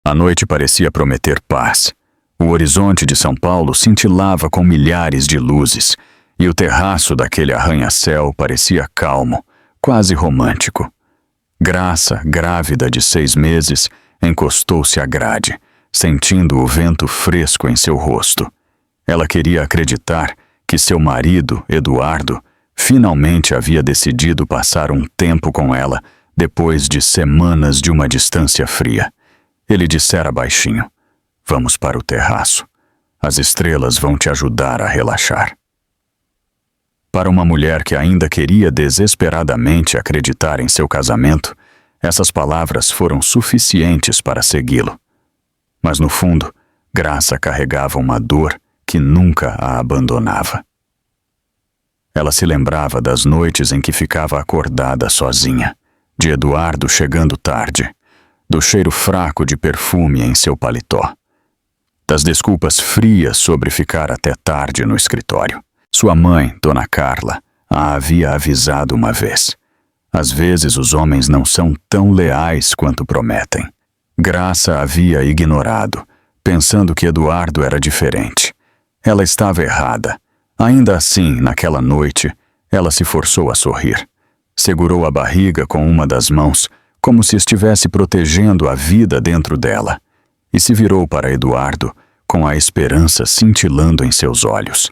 A noite parecia prometer paz. O horizonte de São Paulo cintilava com milhares de luzes, e o terraço daquele arranha-céu parecia calmo, quase romântico. Graça, grávida de 6 meses, encostou-se à grade, sentindo o vento fresco em seu rosto. Ela queria acreditar que seu marido, Eduardo, finalmente havia decidido passar um tempo com ela depois de semanas de uma distância fria. Ele dissera baixinho: "Vamos para o terraço. As estrelas vão te ajudar a relaxar." Para uma mulher que ainda queria desesperadamente acreditar em seu casamento, essas palavras foram suficientes para segui-lo. Mas no fundo, Graça carregava uma dor que nunca a abandonava. Ela se lembrava das noites em que ficava acordada sozinha, de Eduardo chegando tarde, do cheiro fraco de perfume em seu paletó, das desculpas frias sobre ficar até tarde no escritório. Sua mãe, Dona Carla, a havia avisado uma vez: às vezes os homens não são tão leais quanto prometem. Graça havia ignorado, pensando que Eduardo era diferente. Ela estava errada. Ainda assim, naquela noite, ela se forçou a sorrir. Segurou a barriga com uma das mãos, como se estivesse protegendo a vida dentro dela, e se virou para Eduardo, com a esperança cintilando em seus olhos.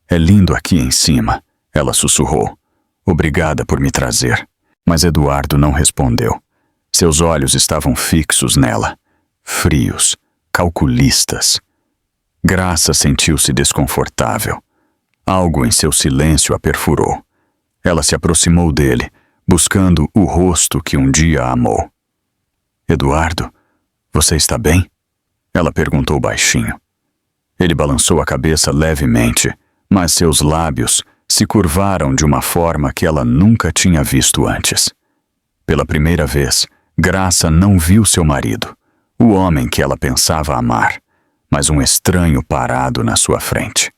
"É lindo aqui em cima", ela sussurrou. "Obrigada por me trazer." Mas Eduardo não respondeu. Seus olhos estavam fixos nela, frios, calculistas. Graça sentiu-se desconfortável. Algo em seu silêncio a perfurou. Ela se aproximou dele, buscando o rosto que um dia amou. "Eduardo, você está bem?" ela perguntou baixinho. Ele balançou a cabeça levemente, mas seus lábios se curvaram de uma forma que ela nunca tinha visto antes. Pela primeira vez, Graça não viu seu marido, o homem que ela pensava amar, mas um estranho parado na sua frente.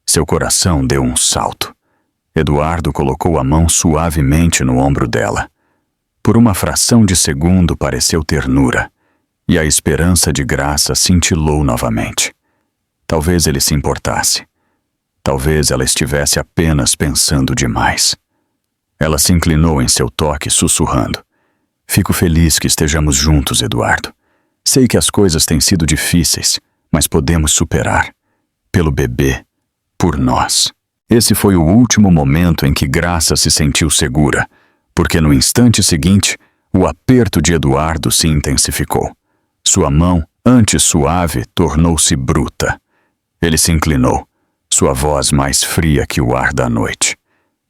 Seu coração deu um salto. Eduardo colocou a mão suavemente no ombro dela. Por uma fração de segundo pareceu ternura, e a esperança de Graça cintilou novamente. Talvez ele se importasse. Talvez ela estivesse apenas pensando demais. Ela se inclinou em seu toque, sussurrando: "Fico feliz que estejamos juntos, Eduardo. Sei que as coisas têm sido difíceis, mas podemos superar. Pelo bebê, por nós." Esse foi o último momento em que Graça se sentiu segura, porque no instante seguinte, o aperto de Eduardo se intensificou. Sua mão, antes suave, tornou-se bruta. Ele se inclinou, sua voz mais fria que o ar da noite.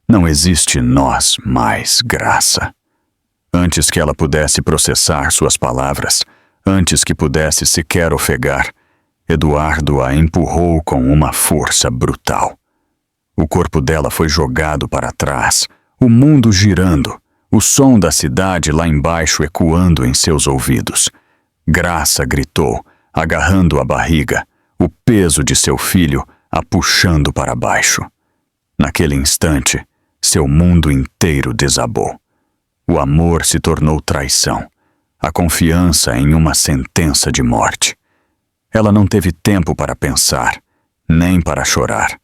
"Não existe nós mais, Graça." Antes que ela pudesse processar suas palavras, antes que pudesse sequer ofegar, Eduardo a empurrou com uma força brutal. O corpo dela foi jogado para trás, o mundo girando, o som da cidade lá embaixo ecoando em seus ouvidos. Graça gritou, agarrando a barriga, o peso de seu filho a puxando para baixo. Naquele instante, seu mundo inteiro desabou. O amor se tornou traição, a confiança em uma sentença de morte. Ela não teve tempo para pensar, nem para chorar.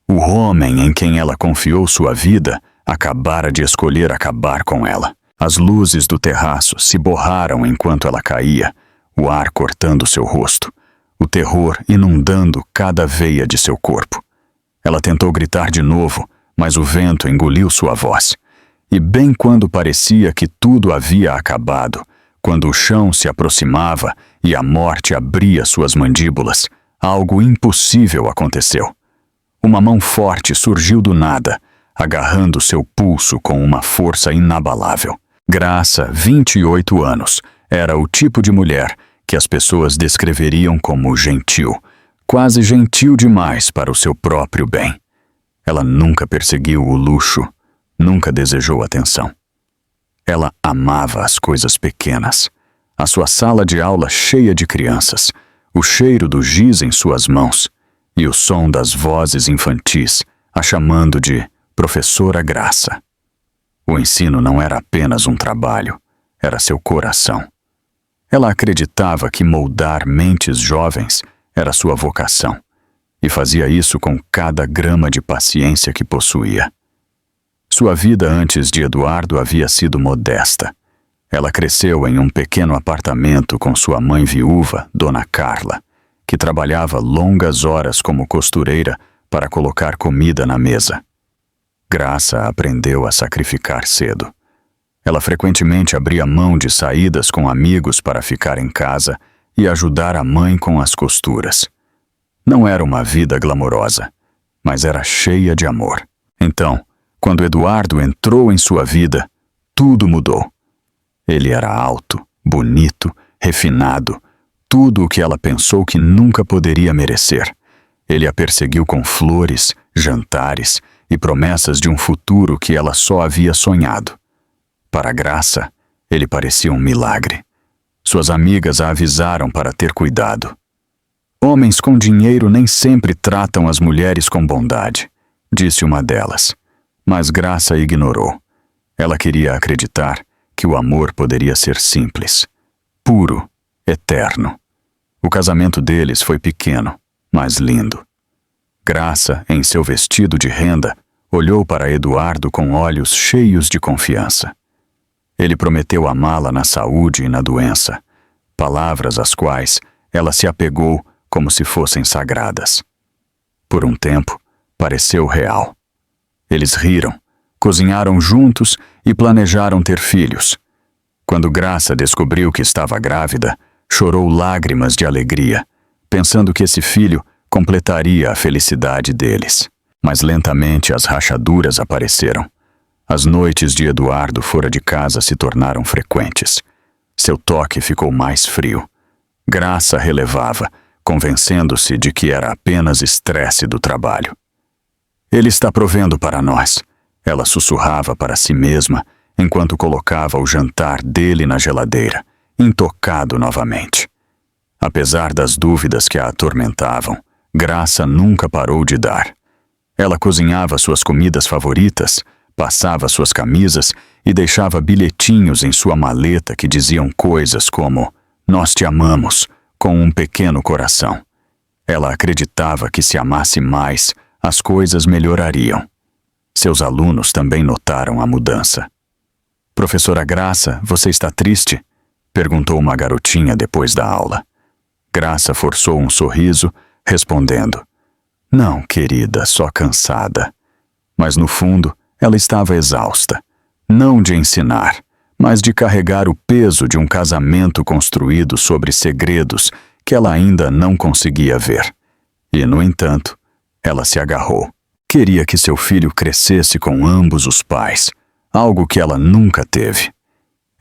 O homem em quem ela confiou sua vida acabara de escolher acabar com ela. As luzes do terraço se borraram enquanto ela caía, o ar cortando seu rosto, o terror inundando cada veia de seu corpo. Ela tentou gritar de novo, mas o vento engoliu sua voz. E bem quando parecia que tudo havia acabado, quando o chão se aproximava e a morte abria suas mandíbulas, algo impossível aconteceu. Uma mão forte surgiu do nada, agarrando seu pulso com uma força inabalável. Graça, 28 anos, era o tipo de mulher que as pessoas descreveriam como gentil, quase gentil demais para o seu próprio bem. Ela nunca perseguiu o luxo, nunca desejou atenção. Ela amava as coisas pequenas, a sua sala de aula cheia de crianças, o cheiro do giz em suas mãos e o som das vozes infantis a chamando de Professora Graça. O ensino não era apenas um trabalho, era seu coração. Ela acreditava que moldar mentes jovens era sua vocação, e fazia isso com cada grama de paciência que possuía. Sua vida antes de Eduardo havia sido modesta. Ela cresceu em um pequeno apartamento com sua mãe viúva, Dona Carla, que trabalhava longas horas como costureira para colocar comida na mesa. Graça aprendeu a sacrificar cedo. Ela frequentemente abria mão de saídas com amigos para ficar em casa e ajudar a mãe com as costuras. Não era uma vida glamourosa, mas era cheia de amor. Então, quando Eduardo entrou em sua vida, tudo mudou. Ele era alto, bonito, refinado, tudo o que ela pensou que nunca poderia merecer. Ele a perseguiu com flores, jantares e promessas de um futuro que ela só havia sonhado. Para Graça, ele parecia um milagre. Suas amigas a avisaram para ter cuidado. Homens com dinheiro nem sempre tratam as mulheres com bondade, disse uma delas. Mas Graça ignorou. Ela queria acreditar que o amor poderia ser simples, puro, eterno. O casamento deles foi pequeno, mas lindo. Graça, em seu vestido de renda, olhou para Eduardo com olhos cheios de confiança. Ele prometeu amá-la na saúde e na doença, palavras às quais ela se apegou como se fossem sagradas. Por um tempo, pareceu real. Eles riram, cozinharam juntos e planejaram ter filhos. Quando Graça descobriu que estava grávida, chorou lágrimas de alegria, pensando que esse filho completaria a felicidade deles. Mas lentamente as rachaduras apareceram. As noites de Eduardo fora de casa se tornaram frequentes. Seu toque ficou mais frio. Graça relevava, convencendo-se de que era apenas estresse do trabalho. Ele está provendo para nós, ela sussurrava para si mesma, enquanto colocava o jantar dele na geladeira, intocado novamente. Apesar das dúvidas que a atormentavam, Graça nunca parou de dar. Ela cozinhava suas comidas favoritas, passava suas camisas e deixava bilhetinhos em sua maleta que diziam coisas como "Nós te amamos", com um pequeno coração. Ela acreditava que se amasse mais, as coisas melhorariam. Seus alunos também notaram a mudança. "Professora Graça, você está triste?", perguntou uma garotinha depois da aula. Graça forçou um sorriso, respondendo: "Não, querida, só cansada." Mas no fundo, ela estava exausta, não de ensinar, mas de carregar o peso de um casamento construído sobre segredos que ela ainda não conseguia ver. E, no entanto, ela se agarrou. Queria que seu filho crescesse com ambos os pais, algo que ela nunca teve.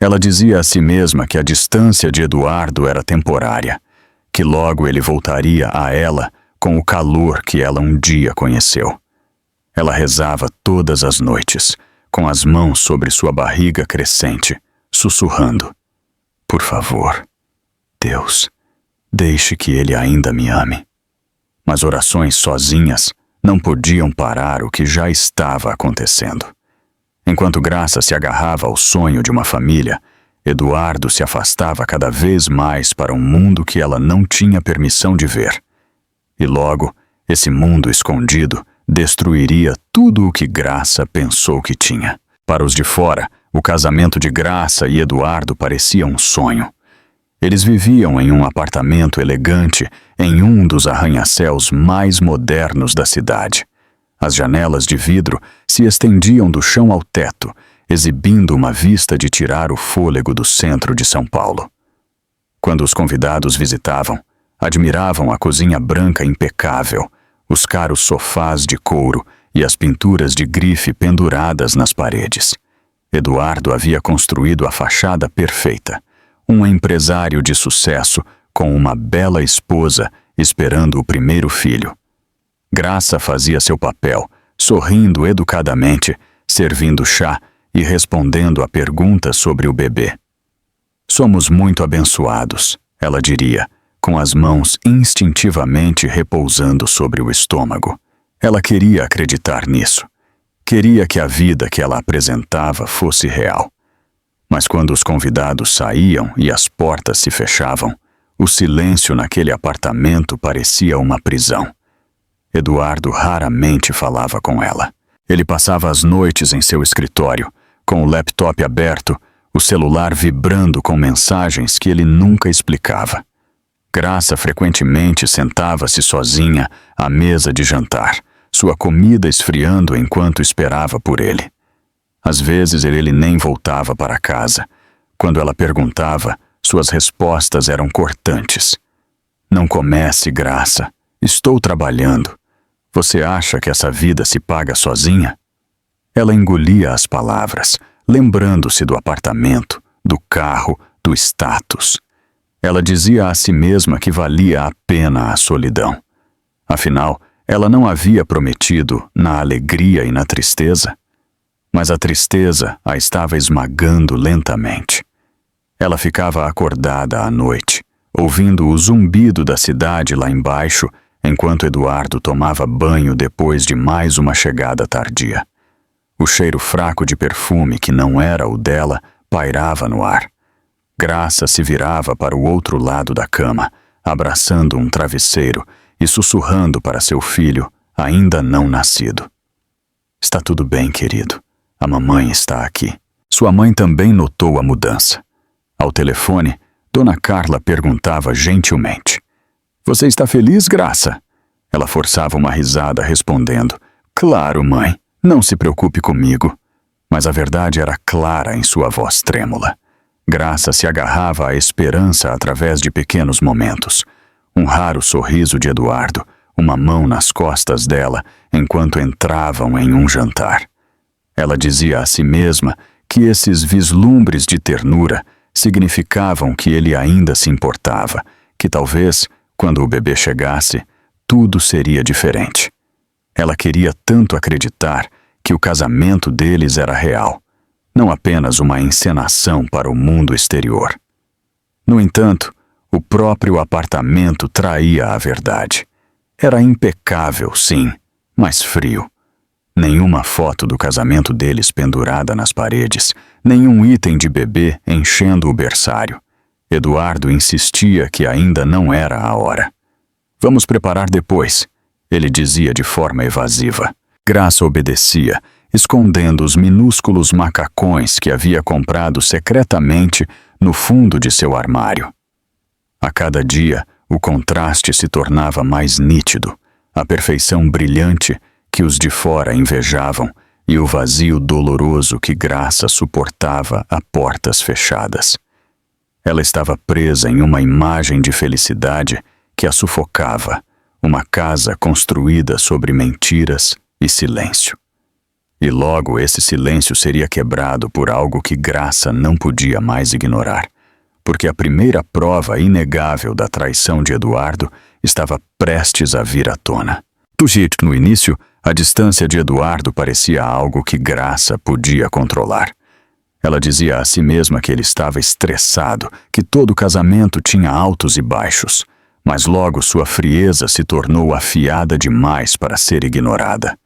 Ela dizia a si mesma que a distância de Eduardo era temporária, que logo ele voltaria a ela com o calor que ela um dia conheceu. Ela rezava todas as noites, com as mãos sobre sua barriga crescente, sussurrando: "Por favor, Deus, deixe que ele ainda me ame." Mas orações sozinhas não podiam parar o que já estava acontecendo. Enquanto Graça se agarrava ao sonho de uma família, Eduardo se afastava cada vez mais para um mundo que ela não tinha permissão de ver. E logo, esse mundo escondido destruiria tudo o que Graça pensou que tinha. Para os de fora, o casamento de Graça e Eduardo parecia um sonho. Eles viviam em um apartamento elegante em um dos arranha-céus mais modernos da cidade. As janelas de vidro se estendiam do chão ao teto, exibindo uma vista de tirar o fôlego do centro de São Paulo. Quando os convidados visitavam, admiravam a cozinha branca impecável, os caros sofás de couro e as pinturas de grife penduradas nas paredes. Eduardo havia construído a fachada perfeita, um empresário de sucesso com uma bela esposa esperando o primeiro filho. Graça fazia seu papel, sorrindo educadamente, servindo chá e respondendo a perguntas sobre o bebê. "Somos muito abençoados", ela diria, com as mãos instintivamente repousando sobre o estômago. Ela queria acreditar nisso. Queria que a vida que ela apresentava fosse real. Mas quando os convidados saíam e as portas se fechavam, o silêncio naquele apartamento parecia uma prisão. Eduardo raramente falava com ela. Ele passava as noites em seu escritório, com o laptop aberto, o celular vibrando com mensagens que ele nunca explicava. Graça frequentemente sentava-se sozinha à mesa de jantar, sua comida esfriando enquanto esperava por ele. Às vezes ele nem voltava para casa. Quando ela perguntava, suas respostas eram cortantes. Não comece, Graça. Estou trabalhando. Você acha que essa vida se paga sozinha? Ela engolia as palavras, lembrando-se do apartamento, do carro, do status. Ela dizia a si mesma que valia a pena a solidão. Afinal, ela não havia prometido na alegria e na tristeza. Mas a tristeza a estava esmagando lentamente. Ela ficava acordada à noite, ouvindo o zumbido da cidade lá embaixo, enquanto Eduardo tomava banho depois de mais uma chegada tardia. O cheiro fraco de perfume, que não era o dela, pairava no ar. Graça se virava para o outro lado da cama, abraçando um travesseiro e sussurrando para seu filho, ainda não nascido. Está tudo bem, querido. A mamãe está aqui. Sua mãe também notou a mudança. Ao telefone, Dona Carla perguntava gentilmente: Você está feliz, Graça? Ela forçava uma risada, respondendo: Claro, mãe, não se preocupe comigo. Mas a verdade era clara em sua voz trêmula. Graça se agarrava à esperança através de pequenos momentos. Um raro sorriso de Eduardo, uma mão nas costas dela, enquanto entravam em um jantar. Ela dizia a si mesma que esses vislumbres de ternura significavam que ele ainda se importava, que talvez, quando o bebê chegasse, tudo seria diferente. Ela queria tanto acreditar que o casamento deles era real, não apenas uma encenação para o mundo exterior. No entanto, o próprio apartamento traía a verdade. Era impecável, sim, mas frio. Nenhuma foto do casamento deles pendurada nas paredes, nenhum item de bebê enchendo o berçário. Eduardo insistia que ainda não era a hora. Vamos preparar depois, ele dizia de forma evasiva. Graça obedecia, escondendo os minúsculos macacões que havia comprado secretamente no fundo de seu armário. A cada dia, o contraste se tornava mais nítido, a perfeição brilhante que os de fora invejavam e o vazio doloroso que Graça suportava a portas fechadas. Ela estava presa em uma imagem de felicidade que a sufocava, uma casa construída sobre mentiras e silêncio. E logo esse silêncio seria quebrado por algo que Graça não podia mais ignorar, porque a primeira prova inegável da traição de Eduardo estava prestes a vir à tona. Do jeito que no início, a distância de Eduardo parecia algo que Graça podia controlar. Ela dizia a si mesma que ele estava estressado, que todo casamento tinha altos e baixos, mas logo sua frieza se tornou afiada demais para ser ignorada.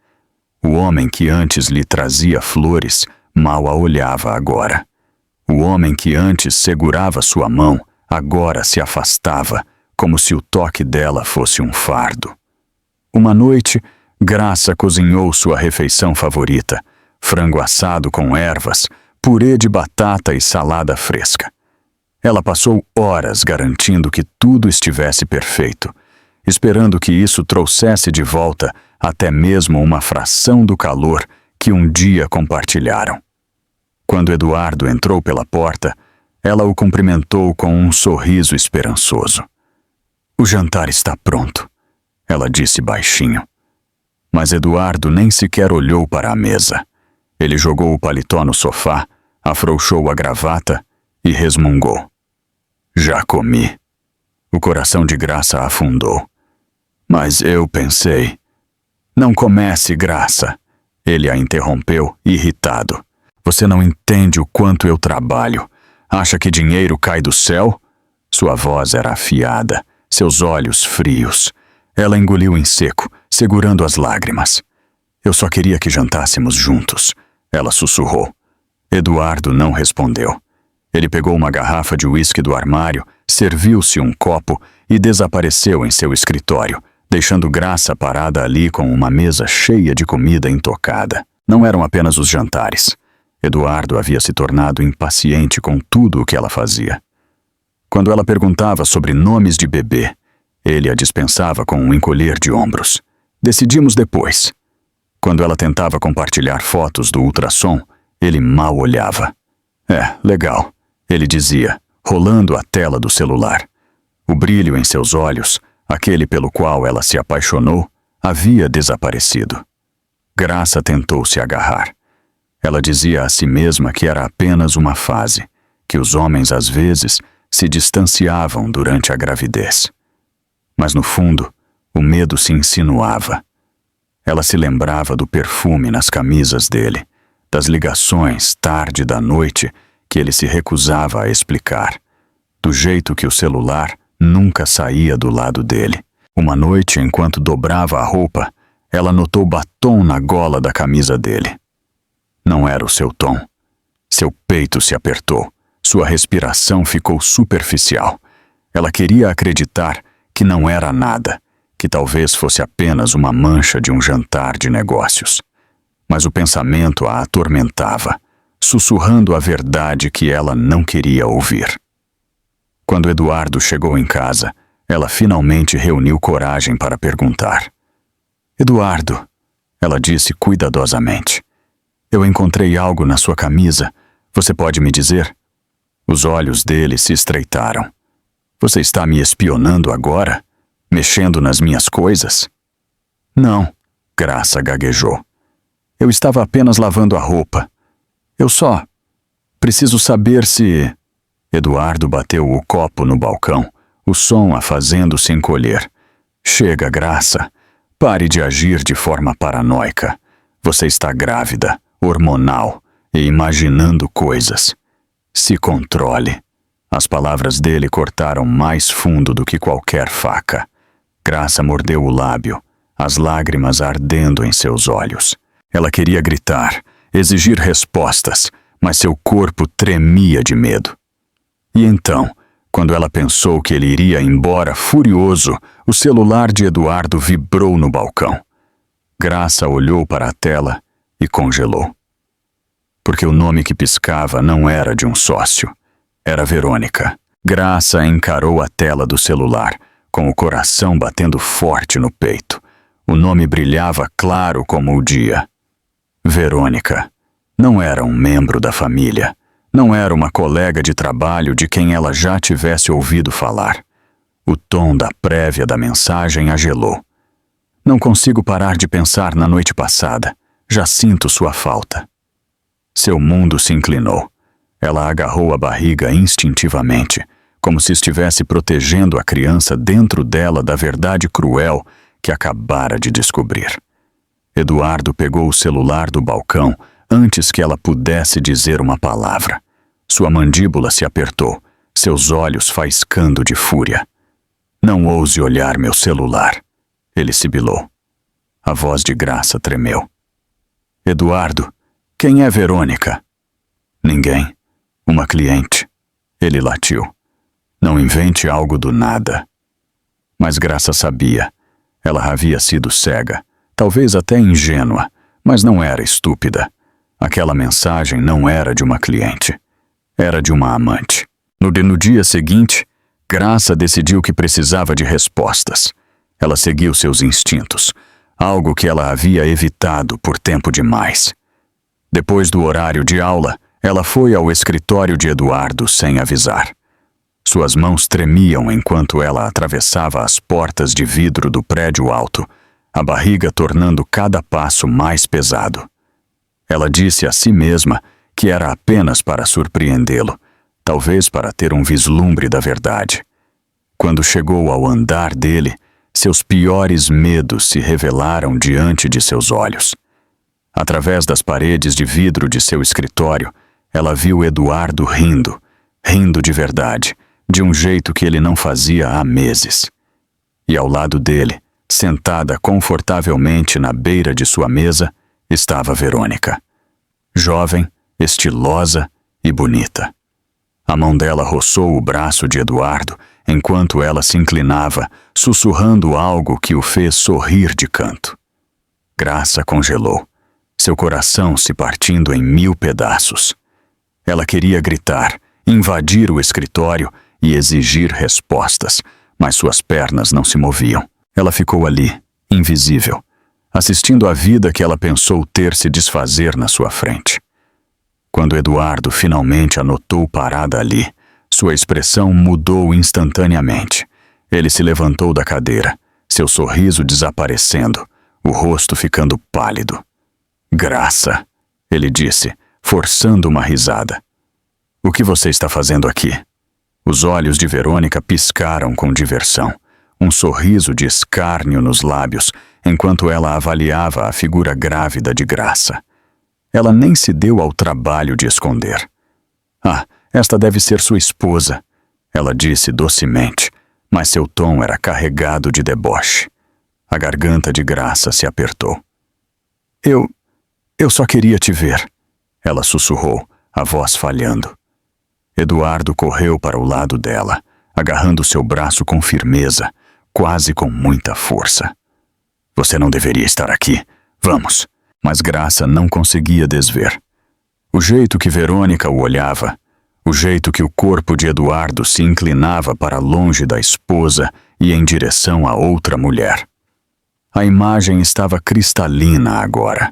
O homem que antes lhe trazia flores mal a olhava agora. O homem que antes segurava sua mão agora se afastava, como se o toque dela fosse um fardo. Uma noite, Graça cozinhou sua refeição favorita, frango assado com ervas, purê de batata e salada fresca. Ela passou horas garantindo que tudo estivesse perfeito, esperando que isso trouxesse de volta até mesmo uma fração do calor que um dia compartilharam. Quando Eduardo entrou pela porta, ela o cumprimentou com um sorriso esperançoso. O jantar está pronto, ela disse baixinho. Mas Eduardo nem sequer olhou para a mesa. Ele jogou o paletó no sofá, afrouxou a gravata e resmungou. Já comi. O coração de Graça afundou. Mas eu pensei... Não comece, Graça. Ele a interrompeu, irritado. Você não entende o quanto eu trabalho. Acha que dinheiro cai do céu? Sua voz era afiada, seus olhos frios. Ela engoliu em seco, segurando as lágrimas. Eu só queria que jantássemos juntos, ela sussurrou. Eduardo não respondeu. Ele pegou uma garrafa de uísque do armário, serviu-se um copo e desapareceu em seu escritório, deixando Graça parada ali com uma mesa cheia de comida intocada. Não eram apenas os jantares. Eduardo havia se tornado impaciente com tudo o que ela fazia. Quando ela perguntava sobre nomes de bebê, ele a dispensava com um encolher de ombros. Decidimos depois. Quando ela tentava compartilhar fotos do ultrassom, ele mal olhava. Legal, ele dizia, rolando a tela do celular. O brilho em seus olhos, aquele pelo qual ela se apaixonou, havia desaparecido. Graça tentou se agarrar. Ela dizia a si mesma que era apenas uma fase, que os homens às vezes se distanciavam durante a gravidez. Mas no fundo, o medo se insinuava. Ela se lembrava do perfume nas camisas dele, das ligações tarde da noite que ele se recusava a explicar, do jeito que o celular nunca saía do lado dele. Uma noite, enquanto dobrava a roupa, ela notou batom na gola da camisa dele. Não era o seu tom. Seu peito se apertou, sua respiração ficou superficial. Ela queria acreditar que não era nada, que talvez fosse apenas uma mancha de um jantar de negócios. Mas o pensamento a atormentava, sussurrando a verdade que ela não queria ouvir. Quando Eduardo chegou em casa, ela finalmente reuniu coragem para perguntar. Eduardo, ela disse cuidadosamente, eu encontrei algo na sua camisa. Você pode me dizer? Os olhos dele se estreitaram. Você está me espionando agora? Mexendo nas minhas coisas? Não, Graça gaguejou. Eu estava apenas lavando a roupa. Eu só preciso saber se... Eduardo bateu o copo no balcão, o som a fazendo-se encolher. Chega, Graça. Pare de agir de forma paranoica. Você está grávida, hormonal e imaginando coisas. Se controle. As palavras dele cortaram mais fundo do que qualquer faca. Graça mordeu o lábio, as lágrimas ardendo em seus olhos. Ela queria gritar, exigir respostas, mas seu corpo tremia de medo. E então, quando ela pensou que ele iria embora furioso, o celular de Eduardo vibrou no balcão. Graça olhou para a tela e congelou. Porque o nome que piscava não era de um sócio. Era Verônica. Graça encarou a tela do celular, com o coração batendo forte no peito. O nome brilhava claro como o dia. Verônica. Não era um membro da família. Não era uma colega de trabalho de quem ela já tivesse ouvido falar. O tom da prévia da mensagem a gelou. Não consigo parar de pensar na noite passada. Já sinto sua falta. Seu mundo se inclinou. Ela agarrou a barriga instintivamente, como se estivesse protegendo a criança dentro dela da verdade cruel que acabara de descobrir. Eduardo pegou o celular do balcão antes que ela pudesse dizer uma palavra. Sua mandíbula se apertou, seus olhos faiscando de fúria. Não ouse olhar meu celular, ele sibilou. A voz de Graça tremeu. Eduardo, quem é Verônica? Ninguém. Uma cliente. Ele latiu. Não invente algo do nada. Mas Graça sabia. Ela havia sido cega, talvez até ingênua, mas não era estúpida. Aquela mensagem não era de uma cliente. Era de uma amante. No dia seguinte, Graça decidiu que precisava de respostas. Ela seguiu seus instintos, algo que ela havia evitado por tempo demais. Depois do horário de aula, ela foi ao escritório de Eduardo sem avisar. Suas mãos tremiam enquanto ela atravessava as portas de vidro do prédio alto, a barriga tornando cada passo mais pesado. Ela disse a si mesma que era apenas para surpreendê-lo, talvez para ter um vislumbre da verdade. Quando chegou ao andar dele, seus piores medos se revelaram diante de seus olhos. Através das paredes de vidro de seu escritório, ela viu Eduardo rindo, rindo de verdade, de um jeito que ele não fazia há meses. E ao lado dele, sentada confortavelmente na beira de sua mesa, estava Verônica. Jovem, estilosa e bonita. A mão dela roçou o braço de Eduardo, enquanto ela se inclinava, sussurrando algo que o fez sorrir de canto. Graça congelou, seu coração se partindo em 1000 pedaços. Ela queria gritar, invadir o escritório e exigir respostas, mas suas pernas não se moviam. Ela ficou ali, invisível, assistindo à vida que ela pensou ter se desfazer na sua frente. Quando Eduardo finalmente a notou parada ali, sua expressão mudou instantaneamente. Ele se levantou da cadeira, seu sorriso desaparecendo, o rosto ficando pálido. Graça, ele disse, forçando uma risada. O que você está fazendo aqui? Os olhos de Verônica piscaram com diversão, um sorriso de escárnio nos lábios, enquanto ela avaliava a figura grávida de Graça. Ela nem se deu ao trabalho de esconder. Ah, esta deve ser sua esposa, ela disse docemente, mas seu tom era carregado de deboche. A garganta de Graça se apertou. Eu só queria te ver, ela sussurrou, a voz falhando. Eduardo correu para o lado dela, agarrando seu braço com firmeza, quase com muita força. Você não deveria estar aqui. Vamos. Mas Graça não conseguia desver. O jeito que Verônica o olhava, o jeito que o corpo de Eduardo se inclinava para longe da esposa e em direção a outra mulher. A imagem estava cristalina agora.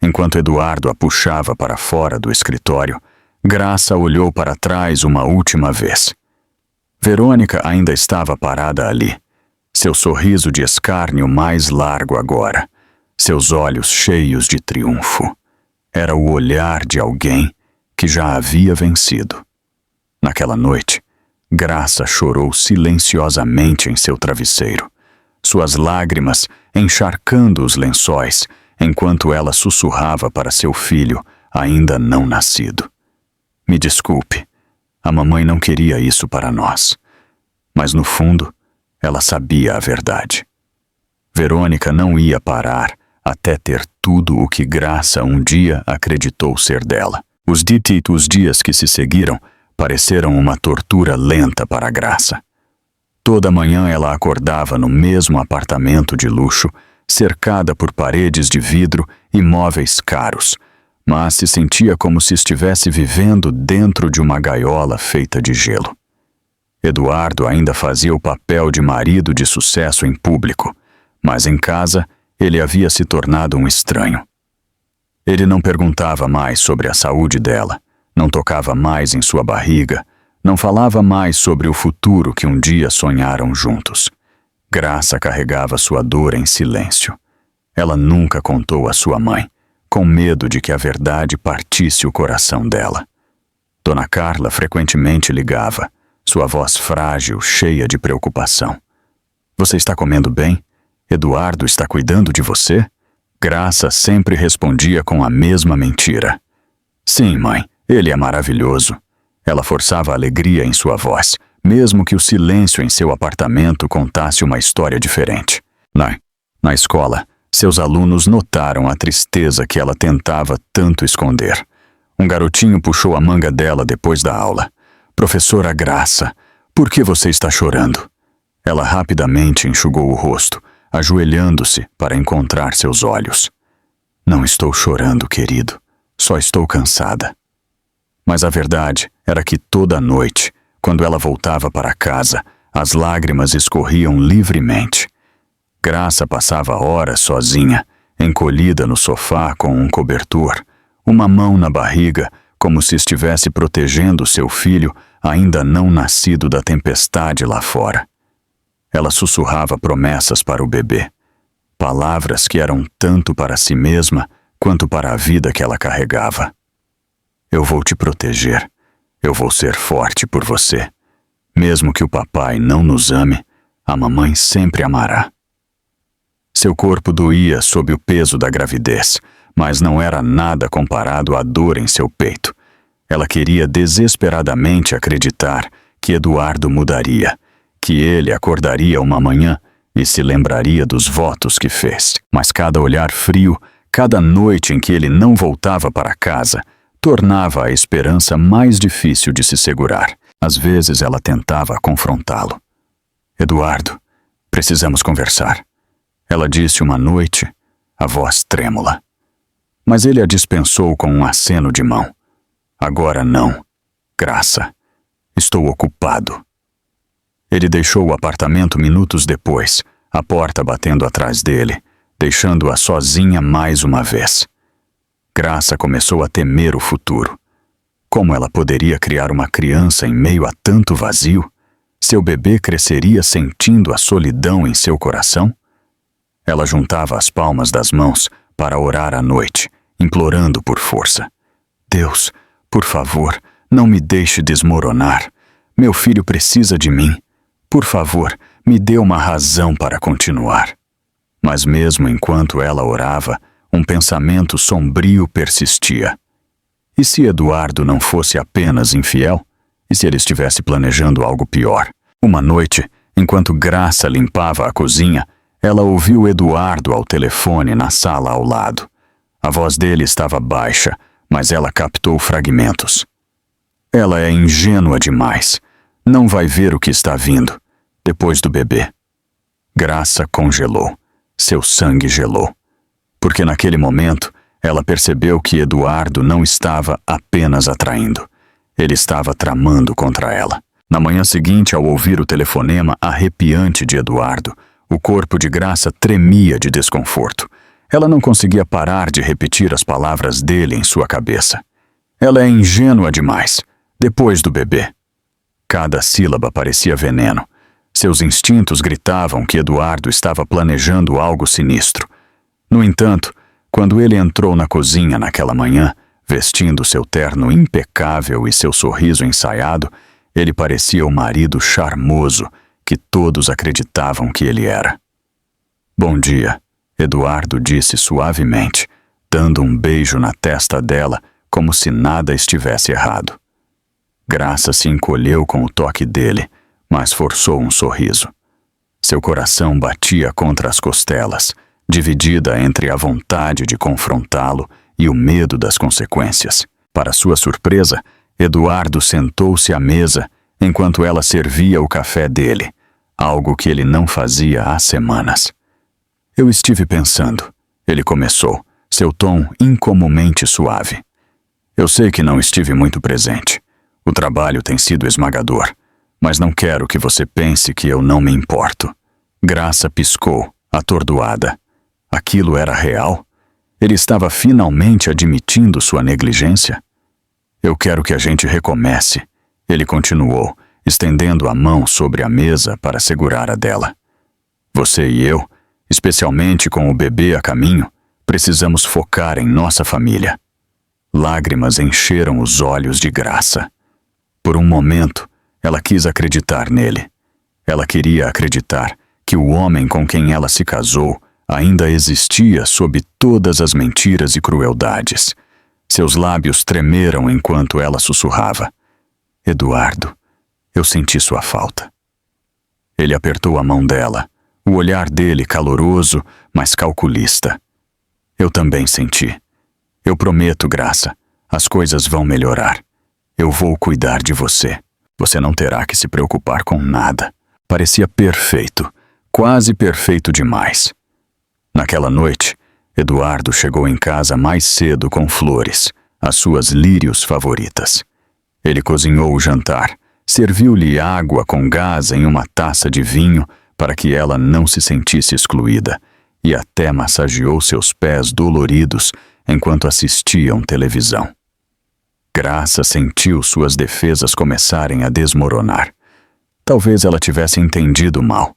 Enquanto Eduardo a puxava para fora do escritório, Graça olhou para trás uma última vez. Verônica ainda estava parada ali, seu sorriso de escárnio mais largo agora, seus olhos cheios de triunfo. Era o olhar de alguém que já havia vencido. Naquela noite, Graça chorou silenciosamente em seu travesseiro, suas lágrimas encharcando os lençóis, enquanto ela sussurrava para seu filho, ainda não nascido. Me desculpe, a mamãe não queria isso para nós. Mas no fundo, ela sabia a verdade. Verônica não ia parar até ter tudo o que Graça um dia acreditou ser dela. Os dias que se seguiram pareceram uma tortura lenta para Graça. Toda manhã ela acordava no mesmo apartamento de luxo, cercada por paredes de vidro e móveis caros, mas se sentia como se estivesse vivendo dentro de uma gaiola feita de gelo. Eduardo ainda fazia o papel de marido de sucesso em público, mas em casa ele havia se tornado um estranho. Ele não perguntava mais sobre a saúde dela, não tocava mais em sua barriga, não falava mais sobre o futuro que um dia sonharam juntos. Graça carregava sua dor em silêncio. Ela nunca contou à sua mãe, com medo de que a verdade partisse o coração dela. Dona Carla frequentemente ligava, sua voz frágil, cheia de preocupação. Você está comendo bem? Eduardo está cuidando de você? Graça sempre respondia com a mesma mentira. Sim, mãe, ele é maravilhoso. Ela forçava a alegria em sua voz, mesmo que o silêncio em seu apartamento contasse uma história diferente. Na escola, seus alunos notaram a tristeza que ela tentava tanto esconder. Um garotinho puxou a manga dela depois da aula. Professora Graça, por que você está chorando? Ela rapidamente enxugou o rosto, ajoelhando-se para encontrar seus olhos. Não estou chorando, querido. Só estou cansada. Mas a verdade era que toda noite, quando ela voltava para casa, as lágrimas escorriam livremente. Graça passava horas sozinha, encolhida no sofá com um cobertor, uma mão na barriga, como se estivesse protegendo seu filho ainda não nascido da tempestade lá fora. Ela sussurrava promessas para o bebê, palavras que eram tanto para si mesma quanto para a vida que ela carregava. Eu vou te proteger, eu vou ser forte por você. Mesmo que o papai não nos ame, a mamãe sempre amará. Seu corpo doía sob o peso da gravidez, mas não era nada comparado à dor em seu peito. Ela queria desesperadamente acreditar que Eduardo mudaria, que ele acordaria uma manhã e se lembraria dos votos que fez. Mas cada olhar frio, cada noite em que ele não voltava para casa, tornava a esperança mais difícil de se segurar. Às vezes ela tentava confrontá-lo. Eduardo, precisamos conversar. Ela disse uma noite, a voz trêmula. Mas ele a dispensou com um aceno de mão. Agora não, Graça. Estou ocupado. Ele deixou o apartamento minutos depois, a porta batendo atrás dele, deixando-a sozinha mais uma vez. Graça começou a temer o futuro. Como ela poderia criar uma criança em meio a tanto vazio? Seu bebê cresceria sentindo a solidão em seu coração? Ela juntava as palmas das mãos para orar à noite, implorando por força. Deus, por favor, não me deixe desmoronar. Meu filho precisa de mim. Por favor, me dê uma razão para continuar. Mas mesmo enquanto ela orava, um pensamento sombrio persistia. E se Eduardo não fosse apenas infiel? E se ele estivesse planejando algo pior? Uma noite, enquanto Graça limpava a cozinha, ela ouviu Eduardo ao telefone na sala ao lado. A voz dele estava baixa, mas ela captou fragmentos. Ela é ingênua demais. Não vai ver o que está vindo, depois do bebê. Graça congelou. Seu sangue gelou. Porque naquele momento, ela percebeu que Eduardo não estava apenas atraindo. Ele estava tramando contra ela. Na manhã seguinte, ao ouvir o telefonema arrepiante de Eduardo, o corpo de Graça tremia de desconforto. Ela não conseguia parar de repetir as palavras dele em sua cabeça. Ela é ingênua demais, depois do bebê. Cada sílaba parecia veneno. Seus instintos gritavam que Eduardo estava planejando algo sinistro. No entanto, quando ele entrou na cozinha naquela manhã, vestindo seu terno impecável e seu sorriso ensaiado, ele parecia o marido charmoso que todos acreditavam que ele era. Bom dia, Eduardo disse suavemente, dando um beijo na testa dela como se nada estivesse errado. Graça se encolheu com o toque dele, mas forçou um sorriso. Seu coração batia contra as costelas, dividida entre a vontade de confrontá-lo e o medo das consequências. Para sua surpresa, Eduardo sentou-se à mesa enquanto ela servia o café dele, algo que ele não fazia há semanas. Eu estive pensando, ele começou, seu tom incomumente suave. Eu sei que não estive muito presente. O trabalho tem sido esmagador, mas não quero que você pense que eu não me importo. Graça piscou, atordoada. Aquilo era real? Ele estava finalmente admitindo sua negligência? Eu quero que a gente recomece, ele continuou, estendendo a mão sobre a mesa para segurar a dela. Você e eu, especialmente com o bebê a caminho, precisamos focar em nossa família. Lágrimas encheram os olhos de Graça. Por um momento, ela quis acreditar nele. Ela queria acreditar que o homem com quem ela se casou ainda existia sob todas as mentiras e crueldades. Seus lábios tremeram enquanto ela sussurrava. Eduardo, eu senti sua falta. Ele apertou a mão dela, o olhar dele caloroso, mas calculista. Eu também senti. Eu prometo, Graça, as coisas vão melhorar. Eu vou cuidar de você. Você não terá que se preocupar com nada. Parecia perfeito, quase perfeito demais. Naquela noite, Eduardo chegou em casa mais cedo com flores, as suas lírios favoritas. Ele cozinhou o jantar, serviu-lhe água com gás em uma taça de vinho para que ela não se sentisse excluída, e até massageou seus pés doloridos enquanto assistiam televisão. Graça sentiu suas defesas começarem a desmoronar. Talvez ela tivesse entendido mal.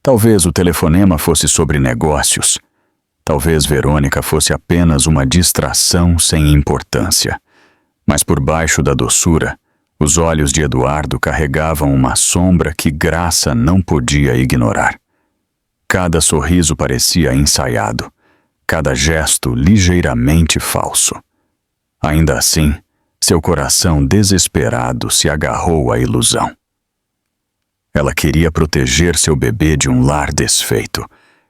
Talvez o telefonema fosse sobre negócios. Talvez Verônica fosse apenas uma distração sem importância. Mas por baixo da doçura, os olhos de Eduardo carregavam uma sombra que Graça não podia ignorar. Cada sorriso parecia ensaiado, cada gesto ligeiramente falso. Ainda assim, seu coração desesperado se agarrou à ilusão. Ela queria proteger seu bebê de um lar desfeito.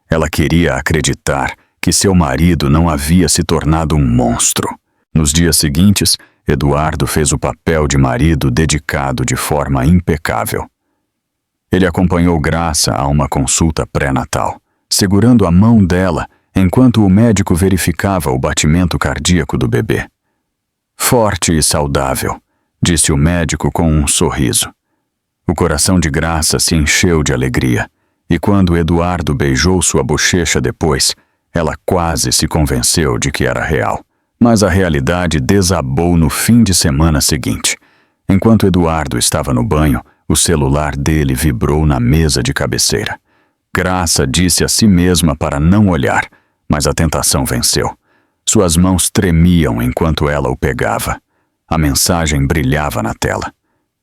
Ela queria acreditar que seu marido não havia se tornado um monstro. Nos dias seguintes, Eduardo fez o papel de marido dedicado de forma impecável. Ele acompanhou Graça a uma consulta pré-natal, segurando a mão dela enquanto o médico verificava o batimento cardíaco do bebê. Forte e saudável, disse o médico com um sorriso. O coração de Graça se encheu de alegria, e quando Eduardo beijou sua bochecha depois, ela quase se convenceu de que era real. Mas a realidade desabou no fim de semana seguinte. Enquanto Eduardo estava no banho, o celular dele vibrou na mesa de cabeceira. Graça disse a si mesma para não olhar, mas a tentação venceu. Suas mãos tremiam enquanto ela o pegava. A mensagem brilhava na tela.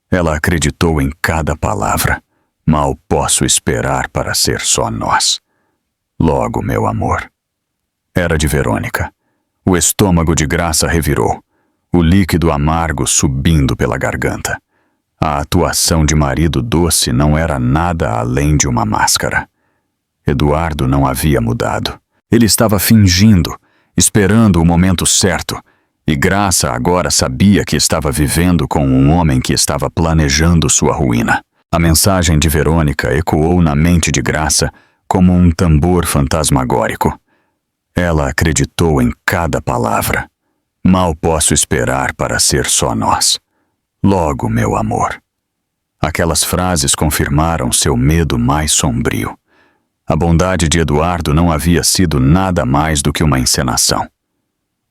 Ela acreditou em cada palavra. Mal posso esperar para ser só nós. Logo, meu amor. Era de Verônica. O estômago de Graça revirou, o líquido amargo subindo pela garganta. A atuação de marido doce não era nada além de uma máscara. Eduardo não havia mudado. Ele estava fingindo, esperando o momento certo, e Graça agora sabia que estava vivendo com um homem que estava planejando sua ruína. A mensagem de Verônica ecoou na mente de Graça como um tambor fantasmagórico. Ela acreditou em cada palavra. Mal posso esperar para ser só nós. Logo, meu amor. Aquelas frases confirmaram seu medo mais sombrio. A bondade de Eduardo não havia sido nada mais do que uma encenação.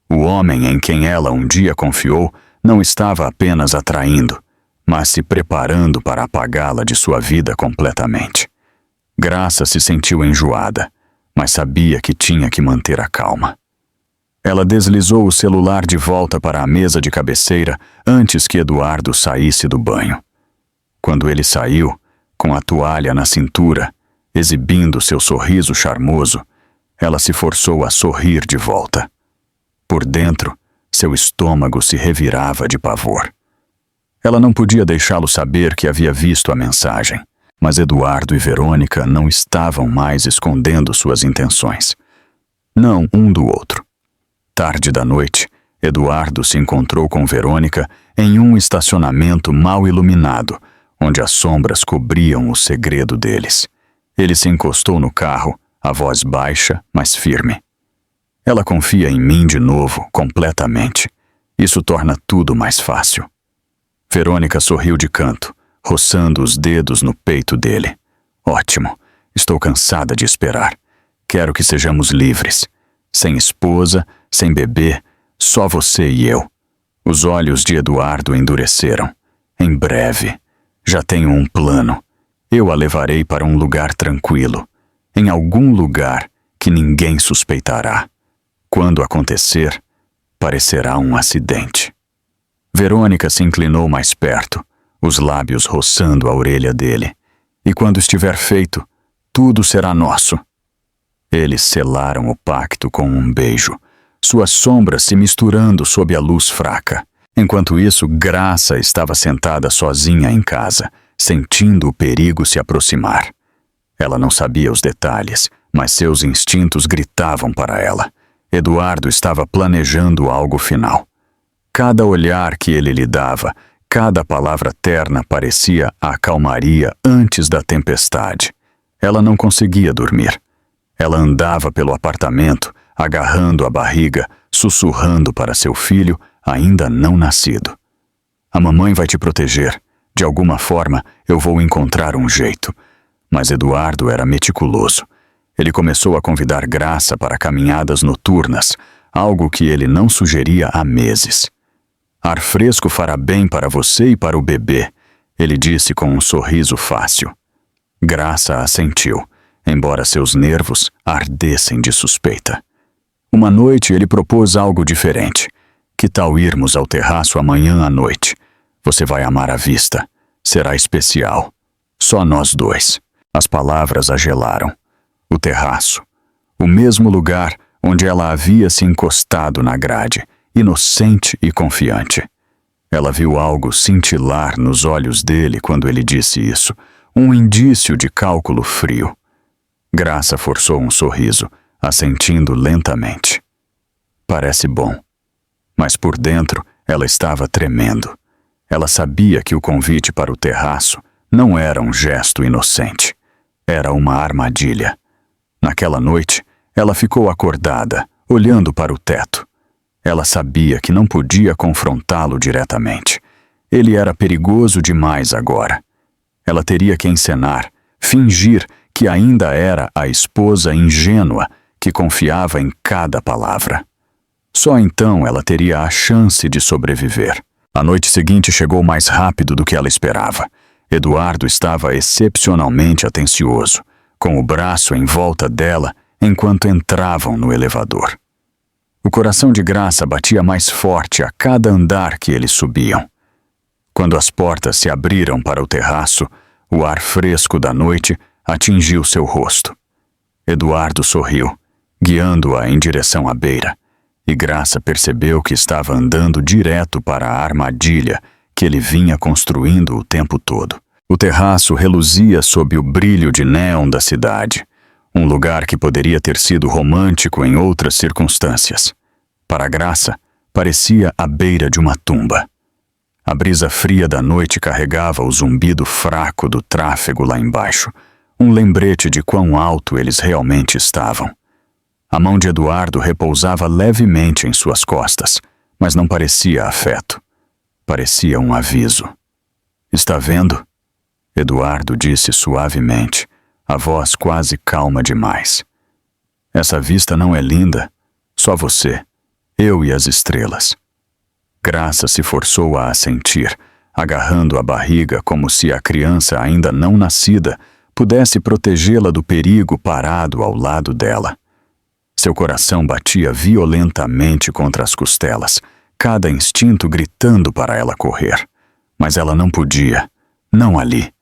O homem em quem ela um dia confiou não estava apenas atraindo, mas se preparando para apagá-la de sua vida completamente. Graça se sentiu enjoada, mas sabia que tinha que manter a calma. Ela deslizou o celular de volta para a mesa de cabeceira antes que Eduardo saísse do banho. Quando ele saiu, com a toalha na cintura, exibindo seu sorriso charmoso, ela se forçou a sorrir de volta. Por dentro, seu estômago se revirava de pavor. Ela não podia deixá-lo saber que havia visto a mensagem, mas Eduardo e Verônica não estavam mais escondendo suas intenções. Não um do outro. Tarde da noite, Eduardo se encontrou com Verônica em um estacionamento mal iluminado, onde as sombras cobriam o segredo deles. Ele se encostou no carro, a voz baixa, mas firme. Ela confia em mim de novo, completamente. Isso torna tudo mais fácil. Verônica sorriu de canto, roçando os dedos no peito dele. Ótimo, estou cansada de esperar. Quero que sejamos livres. Sem esposa, sem bebê, só você e eu. Os olhos de Eduardo endureceram. Em breve. Já tenho um plano. Eu a levarei para um lugar tranquilo. Em algum lugar que ninguém suspeitará. Quando acontecer, parecerá um acidente. Verônica se inclinou mais perto, os lábios roçando a orelha dele. E quando estiver feito, tudo será nosso. Eles selaram o pacto com um beijo, suas sombras se misturando sob a luz fraca. Enquanto isso, Graça estava sentada sozinha em casa, sentindo o perigo se aproximar. Ela não sabia os detalhes, mas seus instintos gritavam para ela. Eduardo estava planejando algo final. Cada olhar que ele lhe dava, cada palavra terna parecia a calmaria antes da tempestade. Ela não conseguia dormir. Ela andava pelo apartamento, agarrando a barriga, sussurrando para seu filho, ainda não nascido. A mamãe vai te proteger. De alguma forma, eu vou encontrar um jeito. Mas Eduardo era meticuloso. Ele começou a convidar Graça para caminhadas noturnas, algo que ele não sugeria há meses. Ar fresco fará bem para você e para o bebê, ele disse com um sorriso fácil. Graça assentiu, embora seus nervos ardessem de suspeita. Uma noite ele propôs algo diferente. Que tal irmos ao terraço amanhã à noite? Você vai amar a vista. Será especial. Só nós dois. As palavras a gelaram. O terraço. O mesmo lugar onde ela havia se encostado na grade, inocente e confiante. Ela viu algo cintilar nos olhos dele quando ele disse isso, um indício de cálculo frio. Graça forçou um sorriso, assentindo lentamente. Parece bom. Mas por dentro ela estava tremendo. Ela sabia que o convite para o terraço não era um gesto inocente. Era uma armadilha. Naquela noite, ela ficou acordada, olhando para o teto. Ela sabia que não podia confrontá-lo diretamente. Ele era perigoso demais agora. Ela teria que encenar, fingir que ainda era a esposa ingênua que confiava em cada palavra. Só então ela teria a chance de sobreviver. A noite seguinte chegou mais rápido do que ela esperava. Eduardo estava excepcionalmente atencioso, com o braço em volta dela enquanto entravam no elevador. O coração de Graça batia mais forte a cada andar que eles subiam. Quando as portas se abriram para o terraço, o ar fresco da noite atingiu seu rosto. Eduardo sorriu, guiando-a em direção à beira, e Graça percebeu que estava andando direto para a armadilha que ele vinha construindo o tempo todo. O terraço reluzia sob o brilho de néon da cidade, um lugar que poderia ter sido romântico em outras circunstâncias. Para Graça, parecia a beira de uma tumba. A brisa fria da noite carregava o zumbido fraco do tráfego lá embaixo, um lembrete de quão alto eles realmente estavam. A mão de Eduardo repousava levemente em suas costas, mas não parecia afeto. Parecia um aviso. "Está vendo?" Eduardo disse suavemente, a voz quase calma demais. "Essa vista não é linda? Só você, eu e as estrelas." Graça se forçou a assentir, agarrando a barriga como se a criança ainda não nascida pudesse protegê-la do perigo parado ao lado dela. Seu coração batia violentamente contra as costelas, cada instinto gritando para ela correr. Mas ela não podia, não ali,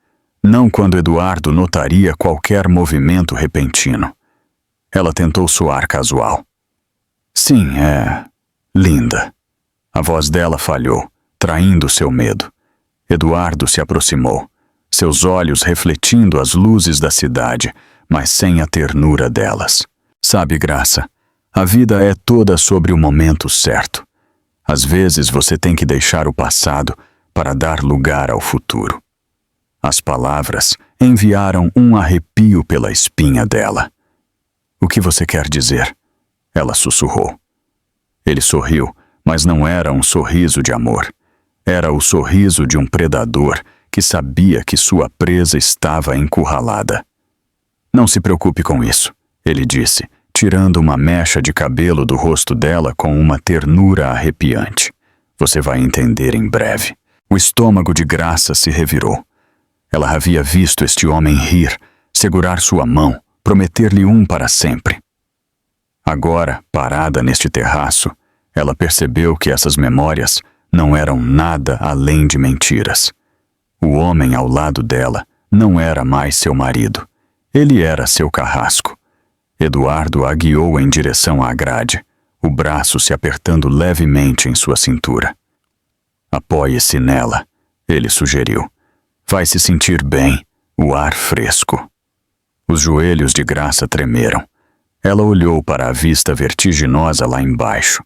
não quando Eduardo notaria qualquer movimento repentino. Ela tentou soar casual. "Sim, é linda." A voz dela falhou, traindo seu medo. Eduardo se aproximou, seus olhos refletindo as luzes da cidade, mas sem a ternura delas. "Sabe, Graça, a vida é toda sobre o momento certo. Às vezes você tem que deixar o passado para dar lugar ao futuro." As palavras enviaram um arrepio pela espinha dela. "O que você quer dizer?" Ela sussurrou. Ele sorriu, mas não era um sorriso de amor. Era o sorriso de um predador que sabia que sua presa estava encurralada. "Não se preocupe com isso," ele disse, tirando uma mecha de cabelo do rosto dela com uma ternura arrepiante. "Você vai entender em breve." O estômago de Graça se revirou. Ela havia visto este homem rir, segurar sua mão, prometer-lhe um para sempre. Agora, parada neste terraço, ela percebeu que essas memórias não eram nada além de mentiras. O homem ao lado dela não era mais seu marido. Ele era seu carrasco. Eduardo a guiou em direção à grade, o braço se apertando levemente em sua cintura. "Apoie-se nela," ele sugeriu. "Vai se sentir bem, o ar fresco." Os joelhos de Graça tremeram. Ela olhou para a vista vertiginosa lá embaixo.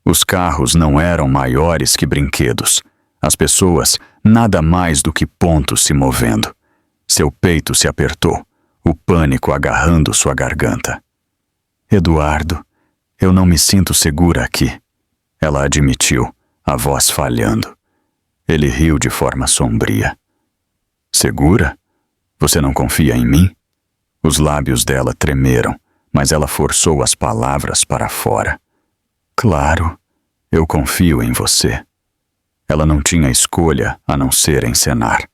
Os carros não eram maiores que brinquedos. As pessoas, nada mais do que pontos se movendo. Seu peito se apertou, o pânico agarrando sua garganta. "Eduardo, eu não me sinto segura aqui," ela admitiu, a voz falhando. Ele riu de forma sombria. "Segura? Você não confia em mim?" Os lábios dela tremeram, mas ela forçou as palavras para fora. "Claro, eu confio em você." Ela não tinha escolha a não ser encenar.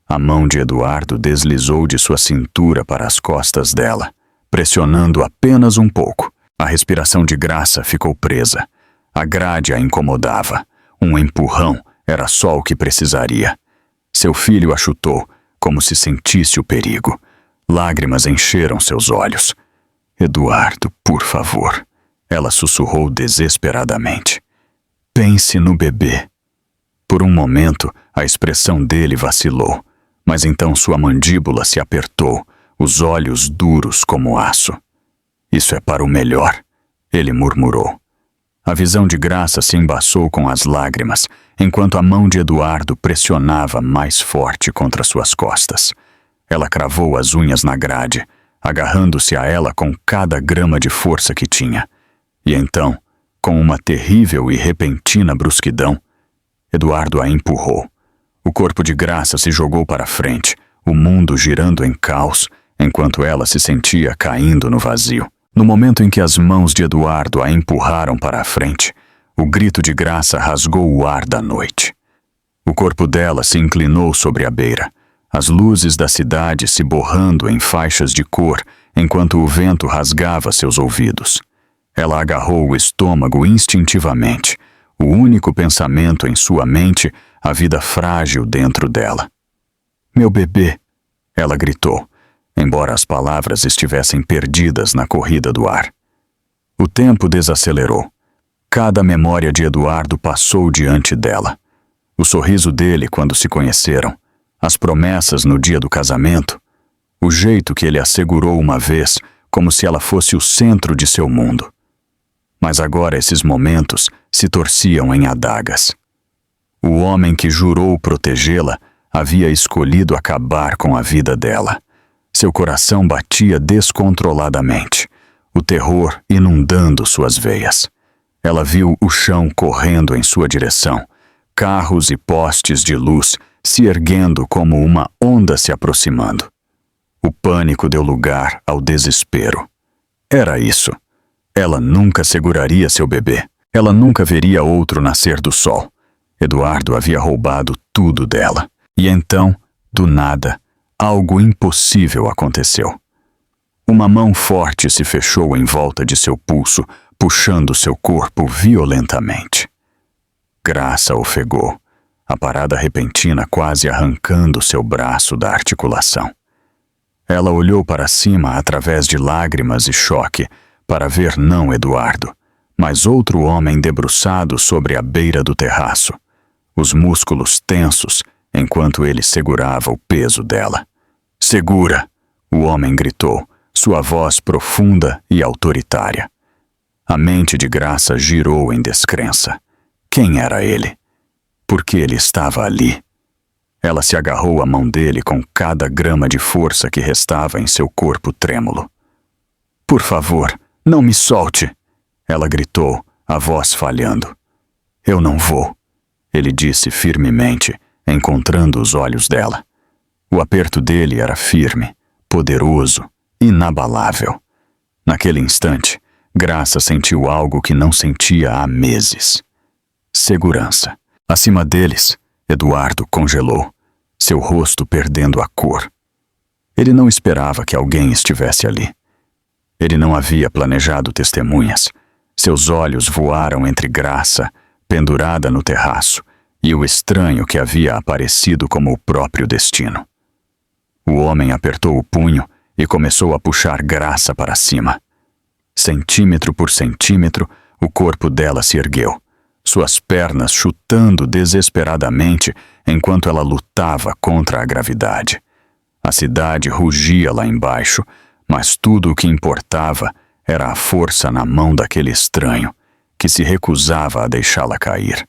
A mão de Eduardo deslizou de sua cintura para as costas dela, pressionando apenas um pouco. A respiração de Graça ficou presa. A grade a incomodava. Um empurrão era só o que precisaria. Seu filho a chutou, como se sentisse o perigo. Lágrimas encheram seus olhos. "Eduardo, por favor," ela sussurrou desesperadamente. "Pense no bebê." Por um momento, a expressão dele vacilou, mas então sua mandíbula se apertou, os olhos duros como aço. "Isso é para o melhor," ele murmurou. A visão de Graça se embaçou com as lágrimas, enquanto a mão de Eduardo pressionava mais forte contra suas costas. Ela cravou as unhas na grade, agarrando-se a ela com cada grama de força que tinha. E então, com uma terrível e repentina brusquidão, Eduardo a empurrou. O corpo de Graça se jogou para frente, o mundo girando em caos, enquanto ela se sentia caindo no vazio. No momento em que as mãos de Eduardo a empurraram para a frente, o grito de Graça rasgou o ar da noite. O corpo dela se inclinou sobre a beira, as luzes da cidade se borrando em faixas de cor enquanto o vento rasgava seus ouvidos. Ela agarrou o estômago instintivamente, o único pensamento em sua mente, a vida frágil dentro dela. "Meu bebê!" ela gritou, embora as palavras estivessem perdidas na corrida do ar. O tempo desacelerou. Cada memória de Eduardo passou diante dela. O sorriso dele quando se conheceram, as promessas no dia do casamento, o jeito que ele a segurou uma vez como se ela fosse o centro de seu mundo. Mas agora esses momentos se torciam em adagas. O homem que jurou protegê-la havia escolhido acabar com a vida dela. Seu coração batia descontroladamente, o terror inundando suas veias. Ela viu o chão correndo em sua direção, carros e postes de luz se erguendo como uma onda se aproximando. O pânico deu lugar ao desespero. Era isso. Ela nunca seguraria seu bebê. Ela nunca veria outro nascer do sol. Eduardo havia roubado tudo dela. E então, do nada, algo impossível aconteceu. Uma mão forte se fechou em volta de seu pulso, puxando seu corpo violentamente. Graça ofegou, a parada repentina quase arrancando seu braço da articulação. Ela olhou para cima através de lágrimas e choque para ver não Eduardo, mas outro homem debruçado sobre a beira do terraço, os músculos tensos enquanto ele segurava o peso dela. "Segura!" o homem gritou, sua voz profunda e autoritária. A mente de Graça girou em descrença. Quem era ele? Por que ele estava ali? Ela se agarrou à mão dele com cada grama de força que restava em seu corpo trêmulo. "Por favor, não me solte!" ela gritou, a voz falhando. "Eu não vou", ele disse firmemente, encontrando os olhos dela. O aperto dele era firme, poderoso, inabalável. Naquele instante, Graça sentiu algo que não sentia há meses. Segurança. Acima deles, Eduardo congelou, seu rosto perdendo a cor. Ele não esperava que alguém estivesse ali. Ele não havia planejado testemunhas. Seus olhos voaram entre Graça, pendurada no terraço, e o estranho que havia aparecido como o próprio destino. O homem apertou o punho e começou a puxar Graça para cima. Centímetro por centímetro, o corpo dela se ergueu, suas pernas chutando desesperadamente enquanto ela lutava contra a gravidade. A cidade rugia lá embaixo, mas tudo o que importava era a força na mão daquele estranho, que se recusava a deixá-la cair.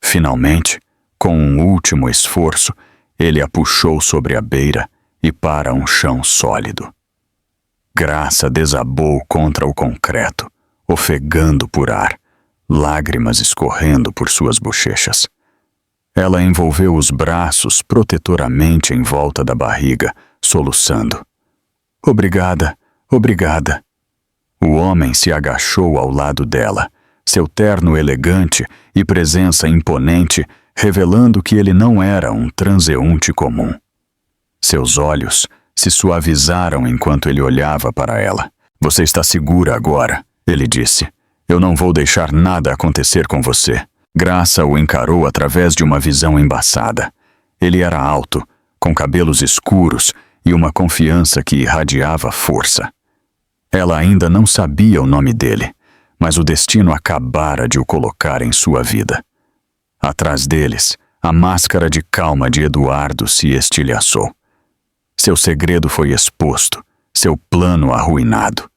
Finalmente, com um último esforço, ele a puxou sobre a beira e para um chão sólido. Graça desabou contra o concreto, ofegando por ar, lágrimas escorrendo por suas bochechas. Ela envolveu os braços protetoramente em volta da barriga, soluçando. "Obrigada, obrigada." O homem se agachou ao lado dela, seu terno elegante e presença imponente revelando que ele não era um transeunte comum. Seus olhos se suavizaram enquanto ele olhava para ela. "Você está segura agora", ele disse. "Eu não vou deixar nada acontecer com você." Graça o encarou através de uma visão embaçada. Ele era alto, com cabelos escuros e uma confiança que irradiava força. Ela ainda não sabia o nome dele, mas o destino acabara de o colocar em sua vida. Atrás deles, a máscara de calma de Eduardo se estilhaçou. Seu segredo foi exposto, seu plano arruinado.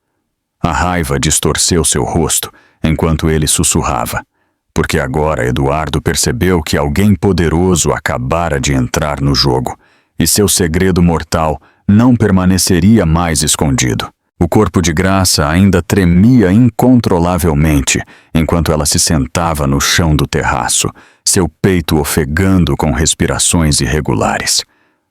A raiva distorceu seu rosto, enquanto ele sussurrava, porque agora Eduardo percebeu que alguém poderoso acabara de entrar no jogo, e seu segredo mortal não permaneceria mais escondido. O corpo de Graça ainda tremia incontrolavelmente enquanto ela se sentava no chão do terraço, seu peito ofegando com respirações irregulares.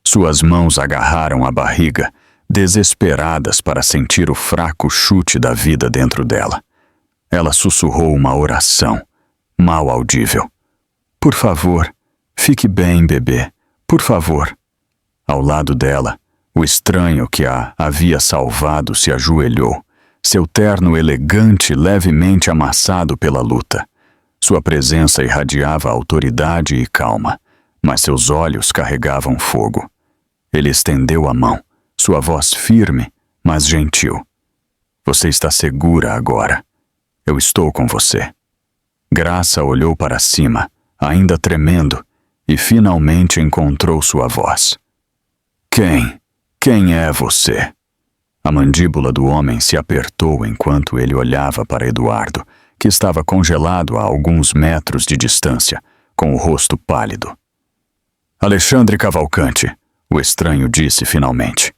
Suas mãos agarraram a barriga, desesperadas para sentir o fraco chute da vida dentro dela. Ela sussurrou uma oração, mal audível. "Por favor, fique bem, bebê. Por favor." Ao lado dela, o estranho que a havia salvado se ajoelhou, seu terno elegante levemente amassado pela luta. Sua presença irradiava autoridade e calma, mas seus olhos carregavam fogo. Ele estendeu a mão, sua voz firme, mas gentil. "Você está segura agora. Eu estou com você." Graça olhou para cima, ainda tremendo, e finalmente encontrou sua voz. Quem é você?" A mandíbula do homem se apertou enquanto ele olhava para Eduardo, que estava congelado a alguns metros de distância, com o rosto pálido. "Alexandre Cavalcante", o estranho disse finalmente.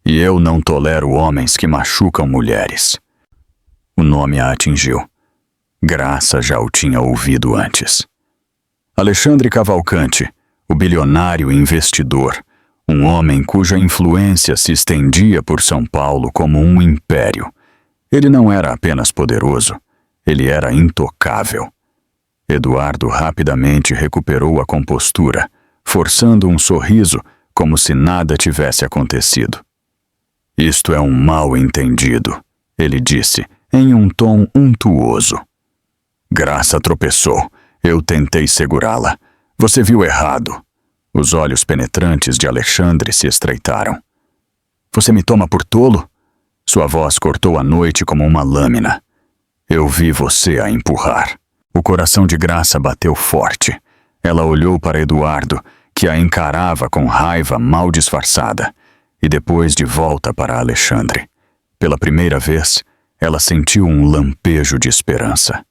"E eu não tolero homens que machucam mulheres." O nome a atingiu. Graça já o tinha ouvido antes. Alexandre Cavalcante, o bilionário investidor, um homem cuja influência se estendia por São Paulo como um império. Ele não era apenas poderoso, ele era intocável. Eduardo rapidamente recuperou a compostura, forçando um sorriso como se nada tivesse acontecido. "Isto é um mal-entendido", ele disse, em um tom untuoso. "Graça tropeçou. Eu tentei segurá-la. Você viu errado." Os olhos penetrantes de Alexandre se estreitaram. "Você me toma por tolo?" Sua voz cortou a noite como uma lâmina. "Eu vi você a empurrar." O coração de Graça bateu forte. Ela olhou para Eduardo, que a encarava com raiva mal disfarçada, e depois de volta para Alexandre. Pela primeira vez, ela sentiu um lampejo de esperança.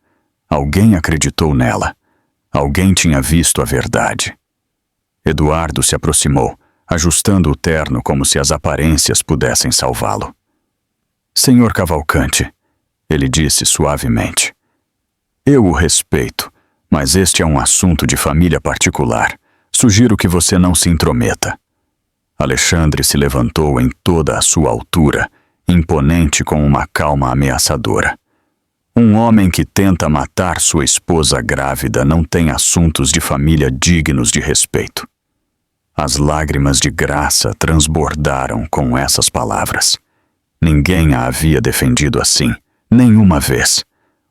Alguém acreditou nela. Alguém tinha visto a verdade. Eduardo se aproximou, ajustando o terno como se as aparências pudessem salvá-lo. "Senhor Cavalcante", ele disse suavemente. "Eu o respeito, mas este é um assunto de família particular. Sugiro que você não se intrometa." Alexandre se levantou em toda a sua altura, imponente com uma calma ameaçadora. Um homem que tenta matar sua esposa grávida não tem assuntos de família dignos de respeito. As lágrimas de Graça transbordaram com essas palavras. Ninguém a havia defendido assim, nenhuma vez.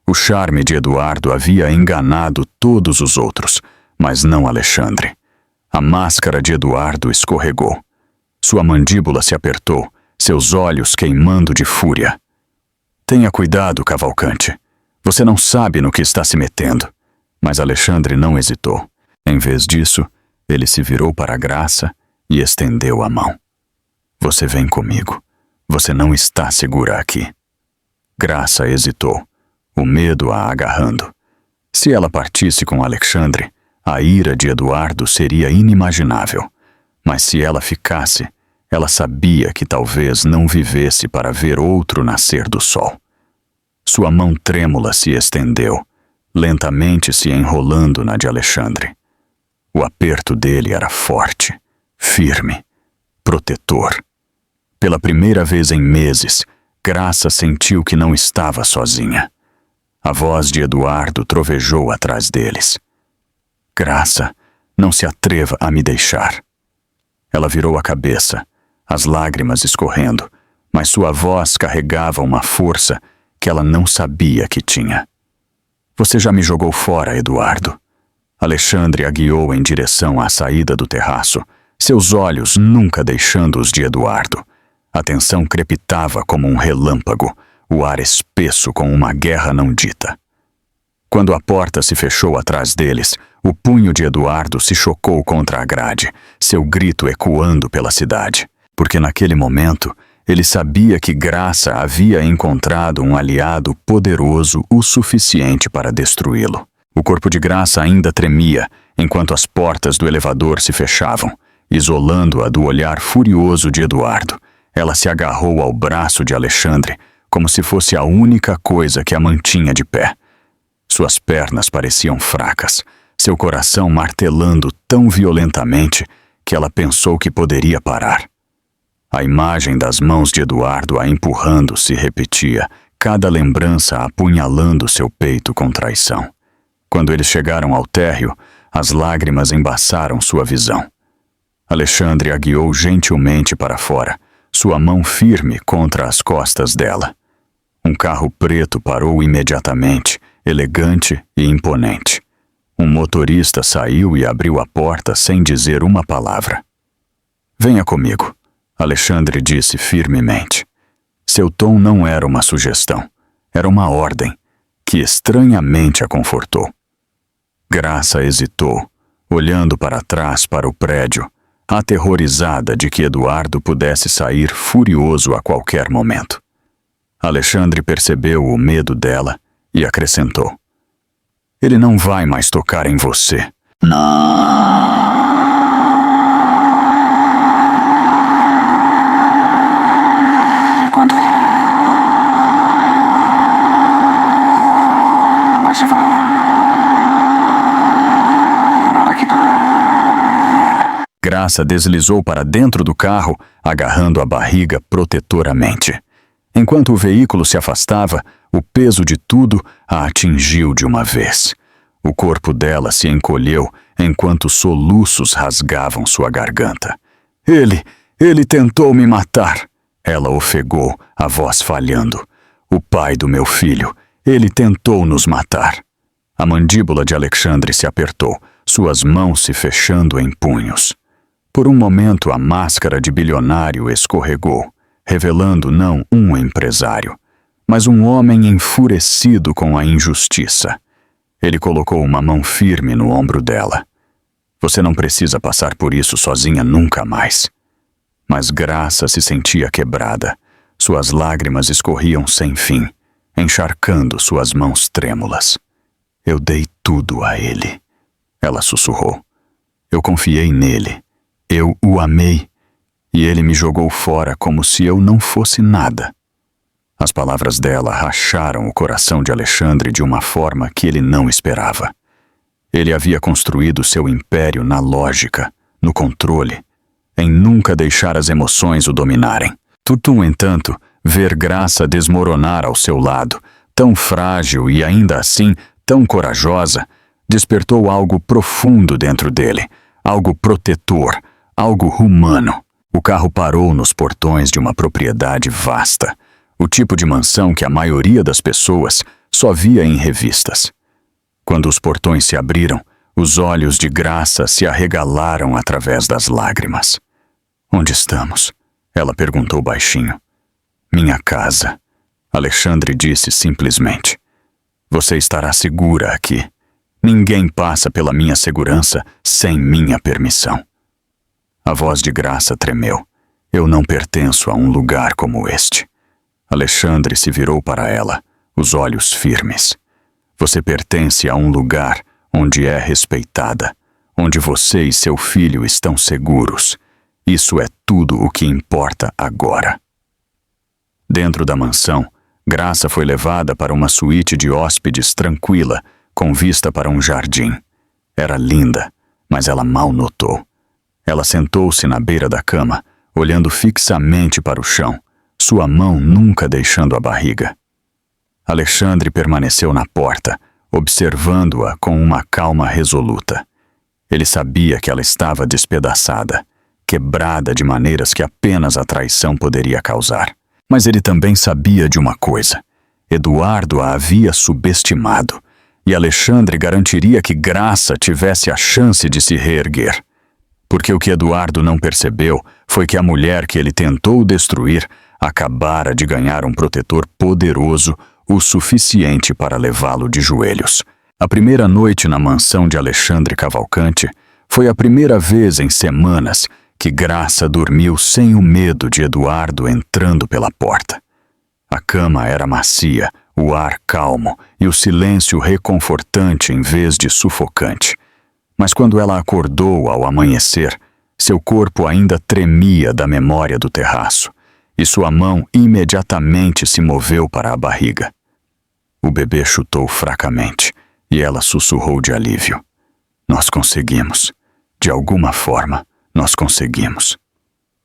O charme de Eduardo havia enganado todos os outros, mas não Alexandre. A máscara de Eduardo escorregou. Sua mandíbula se apertou, seus olhos queimando de fúria. "Tenha cuidado, Cavalcante. Você não sabe no que está se metendo." Mas Alexandre não hesitou. Em vez disso, ele se virou para Graça e estendeu a mão. "Você vem comigo. Você não está segura aqui." Graça hesitou, o medo a agarrando. Se ela partisse com Alexandre, a ira de Eduardo seria inimaginável. Mas se ela ficasse, ela sabia que talvez não vivesse para ver outro nascer do sol. Sua mão trêmula se estendeu, lentamente se enrolando na de Alexandre. O aperto dele era forte, firme, protetor. Pela primeira vez em meses, Graça sentiu que não estava sozinha. A voz de Eduardo trovejou atrás deles. "Graça, não se atreva a me deixar." Ela virou a cabeça, as lágrimas escorrendo, mas sua voz carregava uma força que ela não sabia que tinha. "Você já me jogou fora, Eduardo." Alexandre a guiou em direção à saída do terraço, seus olhos nunca deixando os de Eduardo. A tensão crepitava como um relâmpago, o ar espesso com uma guerra não dita. Quando a porta se fechou atrás deles, o punho de Eduardo se chocou contra a grade, seu grito ecoando pela cidade, porque naquele momento Ele sabia que Graça havia encontrado um aliado poderoso o suficiente para destruí-lo. O corpo de Graça ainda tremia enquanto as portas do elevador se fechavam, isolando-a do olhar furioso de Eduardo. Ela se agarrou ao braço de Alexandre como se fosse a única coisa que a mantinha de pé. Suas pernas pareciam fracas, seu coração martelando tão violentamente que ela pensou que poderia parar. A imagem das mãos de Eduardo a empurrando se repetia, cada lembrança apunhalando seu peito com traição. Quando eles chegaram ao térreo, as lágrimas embaçaram sua visão. Alexandre a guiou gentilmente para fora, sua mão firme contra as costas dela. Um carro preto parou imediatamente, elegante e imponente. Um motorista saiu e abriu a porta sem dizer uma palavra. "Venha comigo", Alexandre disse firmemente. Seu tom não era uma sugestão, era uma ordem, que estranhamente a confortou. Graça hesitou, olhando para trás para o prédio, aterrorizada de que Eduardo pudesse sair furioso a qualquer momento. Alexandre percebeu o medo dela e acrescentou: "Ele não vai mais tocar em você." Quando você fala aqui. Graça deslizou para dentro do carro, agarrando a barriga protetoramente. Enquanto o veículo se afastava, o peso de tudo a atingiu de uma vez. O corpo dela se encolheu enquanto soluços rasgavam sua garganta. Ele tentou me matar!" Ela ofegou, a voz falhando. "O pai do meu filho, ele tentou nos matar." A mandíbula de Alexandre se apertou, suas mãos se fechando em punhos. Por um momento, a máscara de bilionário escorregou, revelando não um empresário, mas um homem enfurecido com a injustiça. Ele colocou uma mão firme no ombro dela. "Você não precisa passar por isso sozinha nunca mais." Mas Graça se sentia quebrada. Suas lágrimas escorriam sem fim, encharcando suas mãos trêmulas. "Eu dei tudo a ele", ela sussurrou. "Eu confiei nele. Eu o amei. E ele me jogou fora como se eu não fosse nada." As palavras dela racharam o coração de Alexandre de uma forma que ele não esperava. Ele havia construído seu império na lógica, no controle, em nunca deixar as emoções o dominarem. No entanto, ver Graça desmoronar ao seu lado, tão frágil e ainda assim tão corajosa, despertou algo profundo dentro dele, algo protetor, algo humano. O carro parou nos portões de uma propriedade vasta, o tipo de mansão que a maioria das pessoas só via em revistas. Quando os portões se abriram, os olhos de Graça se arregalaram através das lágrimas. "Onde estamos?" ela perguntou baixinho. "Minha casa", Alexandre disse simplesmente. "Você estará segura aqui. Ninguém passa pela minha segurança sem minha permissão." A voz de Graça tremeu. "Eu não pertenço a um lugar como este." Alexandre se virou para ela, os olhos firmes. "Você pertence a um lugar onde é respeitada, onde você e seu filho estão seguros. Isso é tudo o que importa agora." Dentro da mansão, Graça foi levada para uma suíte de hóspedes tranquila, com vista para um jardim. Era linda, mas ela mal notou. Ela sentou-se na beira da cama, olhando fixamente para o chão, sua mão nunca deixando a barriga. Alexandre permaneceu na porta, observando-a com uma calma resoluta. Ele sabia que ela estava despedaçada, quebrada de maneiras que apenas a traição poderia causar. Mas ele também sabia de uma coisa: Eduardo a havia subestimado, e Alexandre garantiria que Graça tivesse a chance de se reerguer. Porque o que Eduardo não percebeu foi que a mulher que ele tentou destruir acabara de ganhar um protetor poderoso o suficiente para levá-lo de joelhos. A primeira noite na mansão de Alexandre Cavalcante foi a primeira vez em semanas que Graça dormiu sem o medo de Eduardo entrando pela porta. A cama era macia, o ar calmo e o silêncio reconfortante em vez de sufocante. Mas quando ela acordou ao amanhecer, seu corpo ainda tremia da memória do terraço, e sua mão imediatamente se moveu para a barriga. O bebê chutou fracamente, e ela sussurrou de alívio. Nós conseguimos. De alguma forma, nós conseguimos.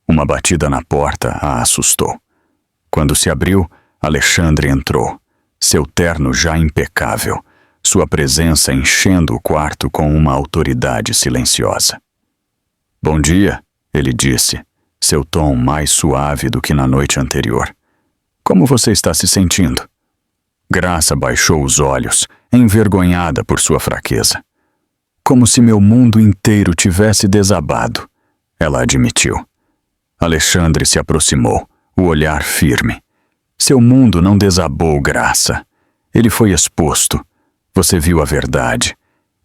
Uma batida na porta a assustou. Quando se abriu, Alexandre entrou, seu terno já impecável, sua presença enchendo o quarto com uma autoridade silenciosa. Bom dia, ele disse, seu tom mais suave do que na noite anterior. Como você está se sentindo? Graça baixou os olhos, envergonhada por sua fraqueza. Como se meu mundo inteiro tivesse desabado, ela admitiu. Alexandre se aproximou, o olhar firme. Seu mundo não desabou, Graça. Ele foi exposto. Você viu a verdade.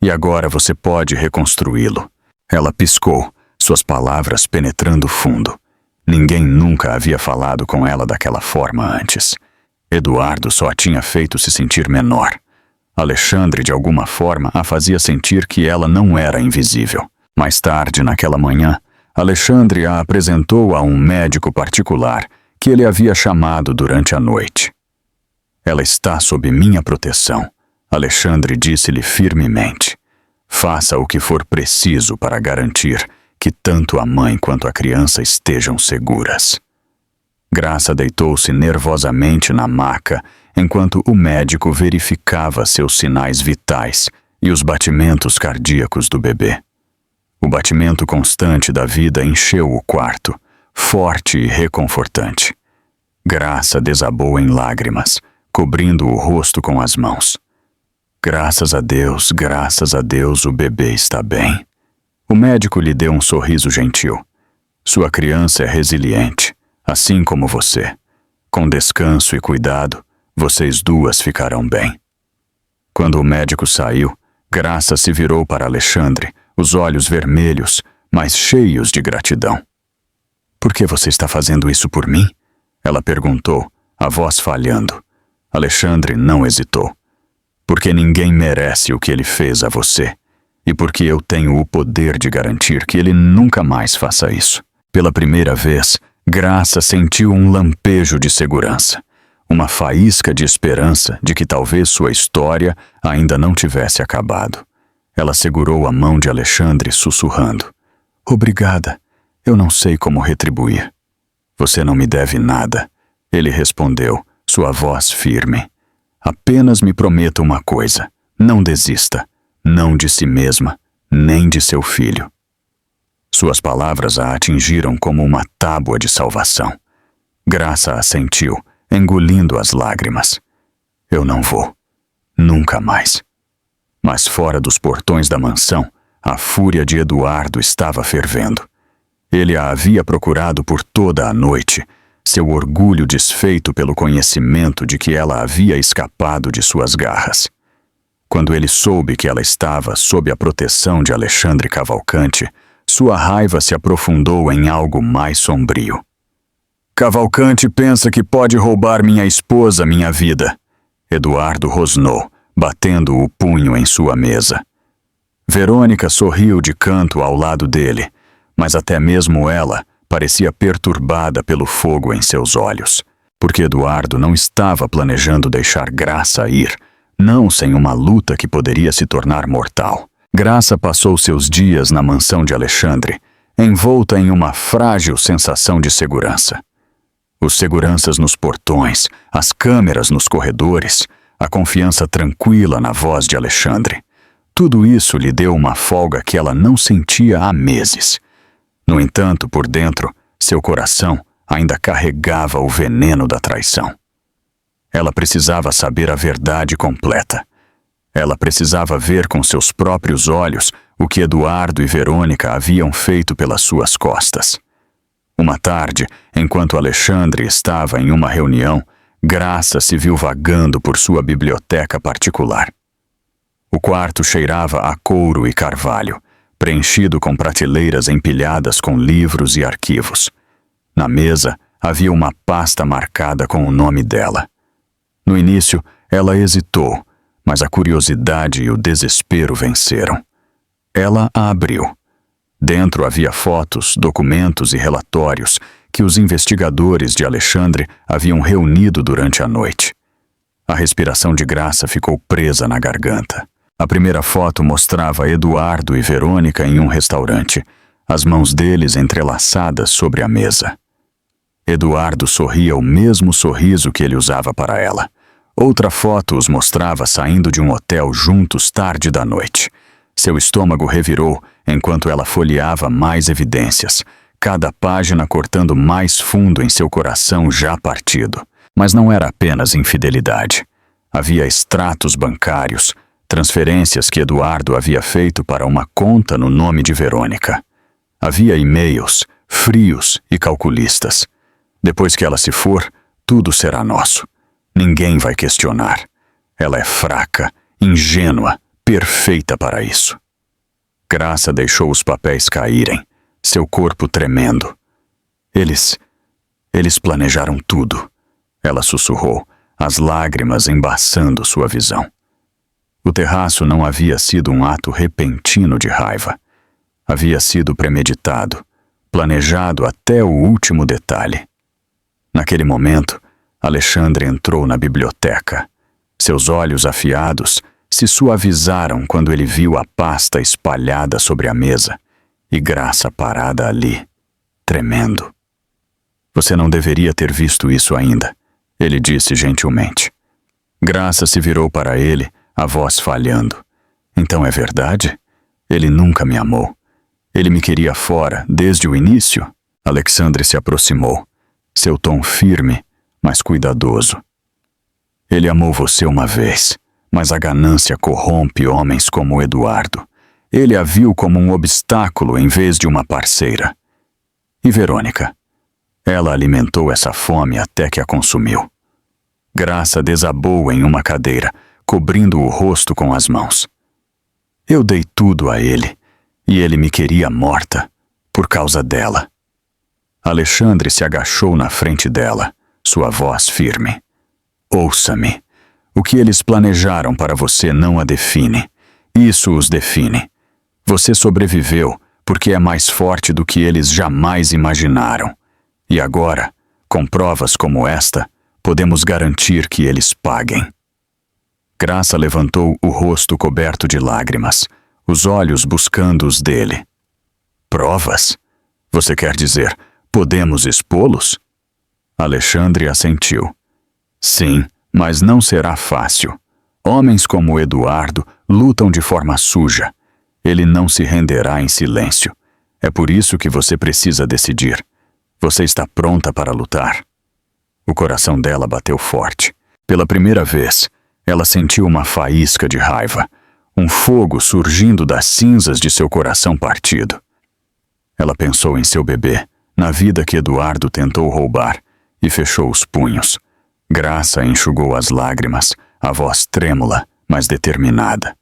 E agora você pode reconstruí-lo. Ela piscou, suas palavras penetrando fundo. Ninguém nunca havia falado com ela daquela forma antes. Eduardo só a tinha feito se sentir menor. Alexandre, de alguma forma, a fazia sentir que ela não era invisível. Mais tarde, naquela manhã, Alexandre a apresentou a um médico particular que ele havia chamado durante a noite. Ela está sob minha proteção, Alexandre disse-lhe firmemente. Faça o que for preciso para garantir que tanto a mãe quanto a criança estejam seguras. Graça deitou-se nervosamente na maca enquanto o médico verificava seus sinais vitais e os batimentos cardíacos do bebê. O batimento constante da vida encheu o quarto, forte e reconfortante. Graça desabou em lágrimas, cobrindo o rosto com as mãos. Graças a Deus, o bebê está bem. O médico lhe deu um sorriso gentil. Sua criança é resiliente, assim como você. Com descanso e cuidado, vocês duas ficarão bem. Quando o médico saiu, Graça se virou para Alexandre, os olhos vermelhos, mas cheios de gratidão. Por que você está fazendo isso por mim? Ela perguntou, a voz falhando. Alexandre não hesitou. Porque ninguém merece o que ele fez a você, e porque eu tenho o poder de garantir que ele nunca mais faça isso. Pela primeira vez, Graça sentiu um lampejo de segurança, uma faísca de esperança de que talvez sua história ainda não tivesse acabado. Ela segurou a mão de Alexandre sussurrando. Obrigada, eu não sei como retribuir. Você não me deve nada, ele respondeu, sua voz firme. Apenas me prometa uma coisa, não desista, não de si mesma, nem de seu filho. Suas palavras a atingiram como uma tábua de salvação. Graça assentiu, engolindo as lágrimas. Eu não vou. Nunca mais. Mas fora dos portões da mansão, a fúria de Eduardo estava fervendo. Ele a havia procurado por toda a noite, seu orgulho desfeito pelo conhecimento de que ela havia escapado de suas garras. Quando ele soube que ela estava sob a proteção de Alexandre Cavalcante, sua raiva se aprofundou em algo mais sombrio. Cavalcante pensa que pode roubar minha esposa, minha vida. Eduardo rosnou, batendo o punho em sua mesa. Verônica sorriu de canto ao lado dele, mas até mesmo ela parecia perturbada pelo fogo em seus olhos, porque Eduardo não estava planejando deixar Graça ir, não sem uma luta que poderia se tornar mortal. Graça passou seus dias na mansão de Alexandre, envolta em uma frágil sensação de segurança. Os seguranças nos portões, as câmeras nos corredores, a confiança tranquila na voz de Alexandre. Tudo isso lhe deu uma folga que ela não sentia há meses. No entanto, por dentro, seu coração ainda carregava o veneno da traição. Ela precisava saber a verdade completa. Ela precisava ver com seus próprios olhos o que Eduardo e Verônica haviam feito pelas suas costas. Uma tarde, enquanto Alexandre estava em uma reunião, Graça se viu vagando por sua biblioteca particular. O quarto cheirava a couro e carvalho, preenchido com prateleiras empilhadas com livros e arquivos. Na mesa havia uma pasta marcada com o nome dela. No início, ela hesitou, mas a curiosidade e o desespero venceram. Ela a abriu. Dentro havia fotos, documentos e relatórios que os investigadores de Alexandre haviam reunido durante a noite. A respiração de Graça ficou presa na garganta. A primeira foto mostrava Eduardo e Verônica em um restaurante, as mãos deles entrelaçadas sobre a mesa. Eduardo sorria o mesmo sorriso que ele usava para ela. Outra foto os mostrava saindo de um hotel juntos tarde da noite. Seu estômago revirou enquanto ela folheava mais evidências, cada página cortando mais fundo em seu coração já partido. Mas não era apenas infidelidade. Havia extratos bancários, transferências que Eduardo havia feito para uma conta no nome de Verônica. Havia e-mails, frios e calculistas. Depois que ela se for, tudo será nosso. Ninguém vai questionar. Ela é fraca, ingênua, perfeita para isso. Graça deixou os papéis caírem, seu corpo tremendo. Eles planejaram tudo. Ela sussurrou, as lágrimas embaçando sua visão. O terraço não havia sido um ato repentino de raiva. Havia sido premeditado, planejado até o último detalhe. Naquele momento, Alexandre entrou na biblioteca. Seus olhos afiados se suavizaram quando ele viu a pasta espalhada sobre a mesa e Graça parada ali, tremendo. Você não deveria ter visto isso ainda, ele disse gentilmente. Graça se virou para ele, a voz falhando. Então é verdade? Ele nunca me amou. Ele me queria fora desde o início? Alexandre se aproximou, seu tom firme, mas cuidadoso. Ele amou você uma vez, mas a ganância corrompe homens como Eduardo. Ele a viu como um obstáculo em vez de uma parceira. E Verônica? Ela alimentou essa fome até que a consumiu. Graça desabou em uma cadeira, cobrindo o rosto com as mãos. Eu dei tudo a ele, e ele me queria morta, por causa dela. Alexandre se agachou na frente dela, sua voz firme. Ouça-me. O que eles planejaram para você não a define. Isso os define. Você sobreviveu porque é mais forte do que eles jamais imaginaram. E agora, com provas como esta, podemos garantir que eles paguem. Graça levantou o rosto coberto de lágrimas, os olhos buscando os dele. Provas? Você quer dizer, podemos expô-los? Alexandre assentiu. Sim, mas não será fácil. Homens como Eduardo lutam de forma suja. Ele não se renderá em silêncio. É por isso que você precisa decidir. Você está pronta para lutar? O coração dela bateu forte. Pela primeira vez, ela sentiu uma faísca de raiva, um fogo surgindo das cinzas de seu coração partido. Ela pensou em seu bebê, na vida que Eduardo tentou roubar, e fechou os punhos. Graça enxugou as lágrimas, a voz trêmula, mas determinada.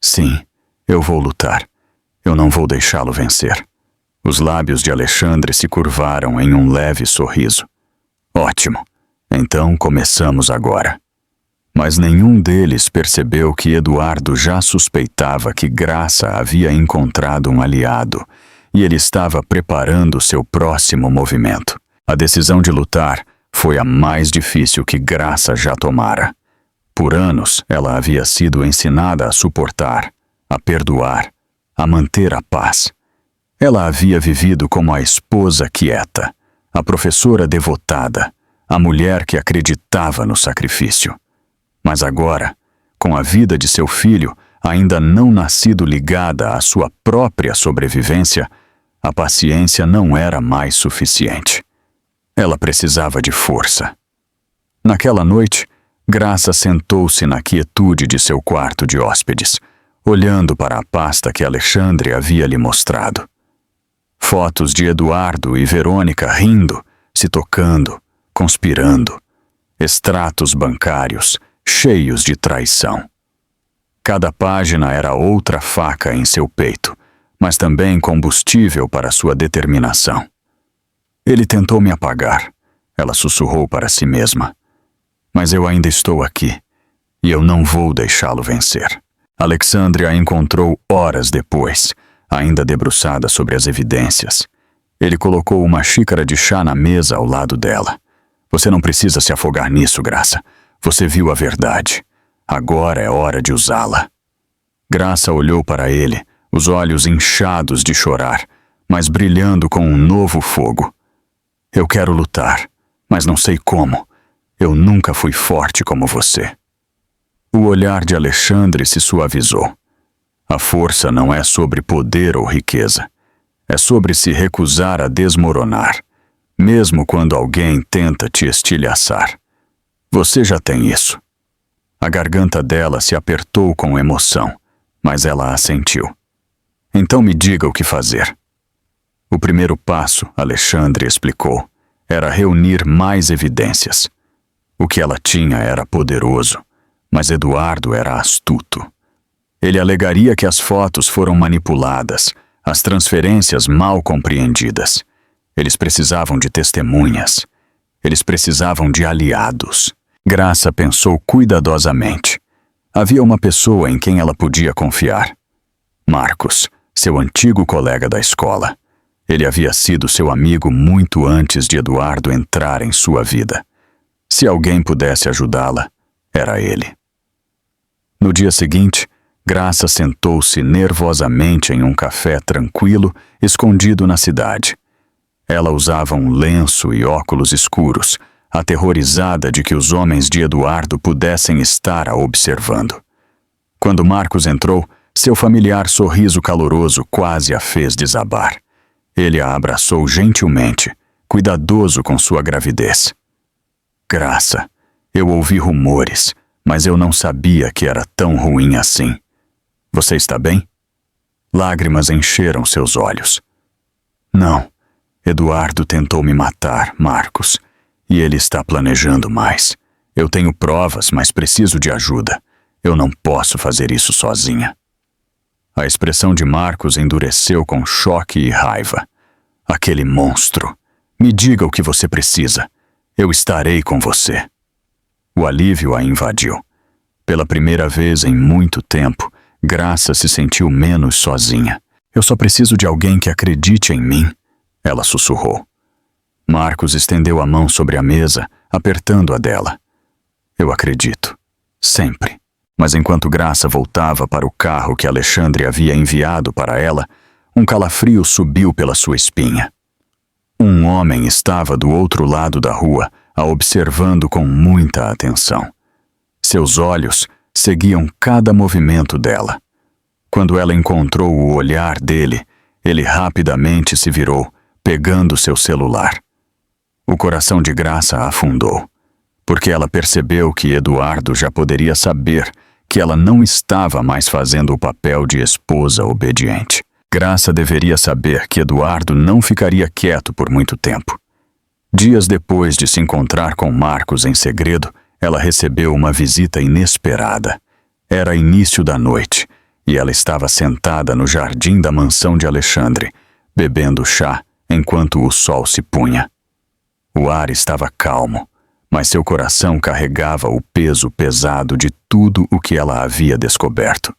Sim, eu vou lutar. Eu não vou deixá-lo vencer. Os lábios de Alexandre se curvaram em um leve sorriso. Ótimo. Então começamos agora. Mas nenhum deles percebeu que Eduardo já suspeitava que Graça havia encontrado um aliado e ele estava preparando seu próximo movimento. A decisão de lutar foi a mais difícil que Graça já tomara. Por anos, ela havia sido ensinada a suportar, a perdoar, a manter a paz. Ela havia vivido como a esposa quieta, a professora devotada, a mulher que acreditava no sacrifício. Mas agora, com a vida de seu filho ainda não nascido ligada à sua própria sobrevivência, a paciência não era mais suficiente. Ela precisava de força. Naquela noite, Graça sentou-se na quietude de seu quarto de hóspedes, olhando para a pasta que Alexandre havia lhe mostrado. Fotos de Eduardo e Verônica rindo, se tocando, conspirando. Extratos bancários, cheios de traição. Cada página era outra faca em seu peito, mas também combustível para sua determinação. Ele tentou me apagar, ela sussurrou para si mesma. Mas eu ainda estou aqui, e eu não vou deixá-lo vencer. Alexandre a encontrou horas depois, ainda debruçada sobre as evidências. Ele colocou uma xícara de chá na mesa ao lado dela. Você não precisa se afogar nisso, Graça. Você viu a verdade. Agora é hora de usá-la. Graça olhou para ele, os olhos inchados de chorar, mas brilhando com um novo fogo. Eu quero lutar, mas não sei como. Eu nunca fui forte como você. O olhar de Alexandre se suavizou. A força não é sobre poder ou riqueza. É sobre se recusar a desmoronar, mesmo quando alguém tenta te estilhaçar. Você já tem isso. A garganta dela se apertou com emoção, mas ela assentiu. Então me diga o que fazer. O primeiro passo, Alexandre explicou, era reunir mais evidências. O que ela tinha era poderoso, mas Eduardo era astuto. Ele alegaria que as fotos foram manipuladas, as transferências mal compreendidas. Eles precisavam de testemunhas. Eles precisavam de aliados. Graça pensou cuidadosamente. Havia uma pessoa em quem ela podia confiar. Marcos, seu antigo colega da escola. Ele havia sido seu amigo muito antes de Eduardo entrar em sua vida. Se alguém pudesse ajudá-la, era ele. No dia seguinte, Graça sentou-se nervosamente em um café tranquilo, escondido na cidade. Ela usava um lenço e óculos escuros, aterrorizada de que os homens de Eduardo pudessem estar a observando. Quando Marcos entrou, seu familiar sorriso caloroso quase a fez desabar. Ele a abraçou gentilmente, cuidadoso com sua gravidez. Graça, eu ouvi rumores, mas eu não sabia que era tão ruim assim. Você está bem? Lágrimas encheram seus olhos. Não, Eduardo tentou me matar, Marcos, e ele está planejando mais. Eu tenho provas, mas preciso de ajuda. Eu não posso fazer isso sozinha. A expressão de Marcos endureceu com choque e raiva. Aquele monstro. Me diga o que você precisa. Eu estarei com você. O alívio a invadiu. Pela primeira vez em muito tempo, Graça se sentiu menos sozinha. Eu só preciso de alguém que acredite em mim, ela sussurrou. Marcos estendeu a mão sobre a mesa, apertando a dela. Eu acredito. Sempre. Mas enquanto Graça voltava para o carro que Alexandre havia enviado para ela, um calafrio subiu pela sua espinha. Um homem estava do outro lado da rua, a observando com muita atenção. Seus olhos seguiam cada movimento dela. Quando ela encontrou o olhar dele, ele rapidamente se virou, pegando seu celular. O coração de Graça afundou, porque ela percebeu que Eduardo já poderia saber que ela não estava mais fazendo o papel de esposa obediente. Graça deveria saber que Eduardo não ficaria quieto por muito tempo. Dias depois de se encontrar com Marcos em segredo, ela recebeu uma visita inesperada. Era início da noite, e ela estava sentada no jardim da mansão de Alexandre, bebendo chá enquanto o sol se punha. O ar estava calmo, mas seu coração carregava o peso pesado de tudo o que ela havia descoberto.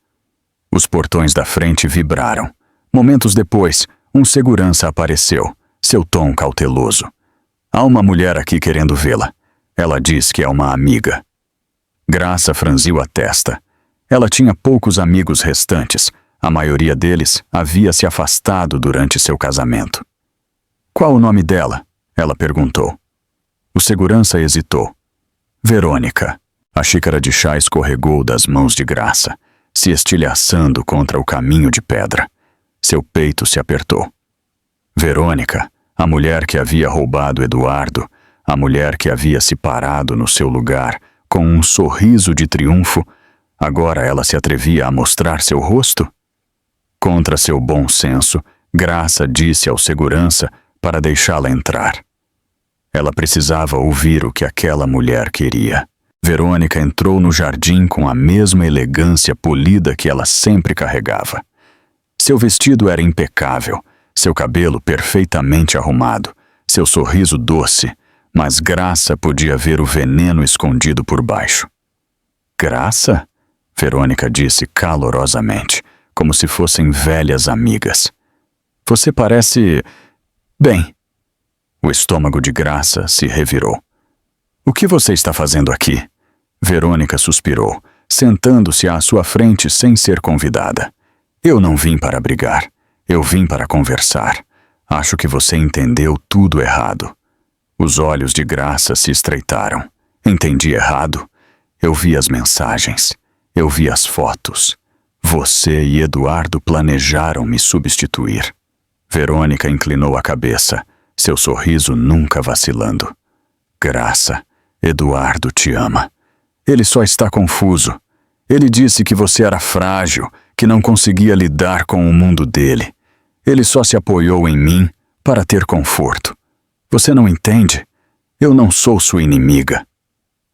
Os portões da frente vibraram. Momentos depois, um segurança apareceu, seu tom cauteloso. Há uma mulher aqui querendo vê-la. Ela diz que é uma amiga. Graça franziu a testa. Ela tinha poucos amigos restantes. A maioria deles havia se afastado durante seu casamento. Qual o nome dela? Ela perguntou. O segurança hesitou. Verônica. A xícara de chá escorregou das mãos de Graça, se estilhaçando contra o caminho de pedra. Seu peito se apertou. Verônica, a mulher que havia roubado Eduardo, a mulher que havia se parado no seu lugar, com um sorriso de triunfo, agora ela se atrevia a mostrar seu rosto? Contra seu bom senso, Graça disse ao segurança para deixá-la entrar. Ela precisava ouvir o que aquela mulher queria. Verônica entrou no jardim com a mesma elegância polida que ela sempre carregava. Seu vestido era impecável, seu cabelo perfeitamente arrumado, seu sorriso doce, mas Graça podia ver o veneno escondido por baixo. Graça? Verônica disse calorosamente, como se fossem velhas amigas. Você parece... bem. O estômago de Graça se revirou. O que você está fazendo aqui? Verônica suspirou, sentando-se à sua frente sem ser convidada. Eu não vim para brigar. Eu vim para conversar. Acho que você entendeu tudo errado. Os olhos de Graça se estreitaram. Entendi errado. Eu vi as mensagens. Eu vi as fotos. Você e Eduardo planejaram me substituir. Verônica inclinou a cabeça, seu sorriso nunca vacilando. Graça, Eduardo te ama. Ele só está confuso. Ele disse que você era frágil, que não conseguia lidar com o mundo dele. Ele só se apoiou em mim para ter conforto. Você não entende? Eu não sou sua inimiga.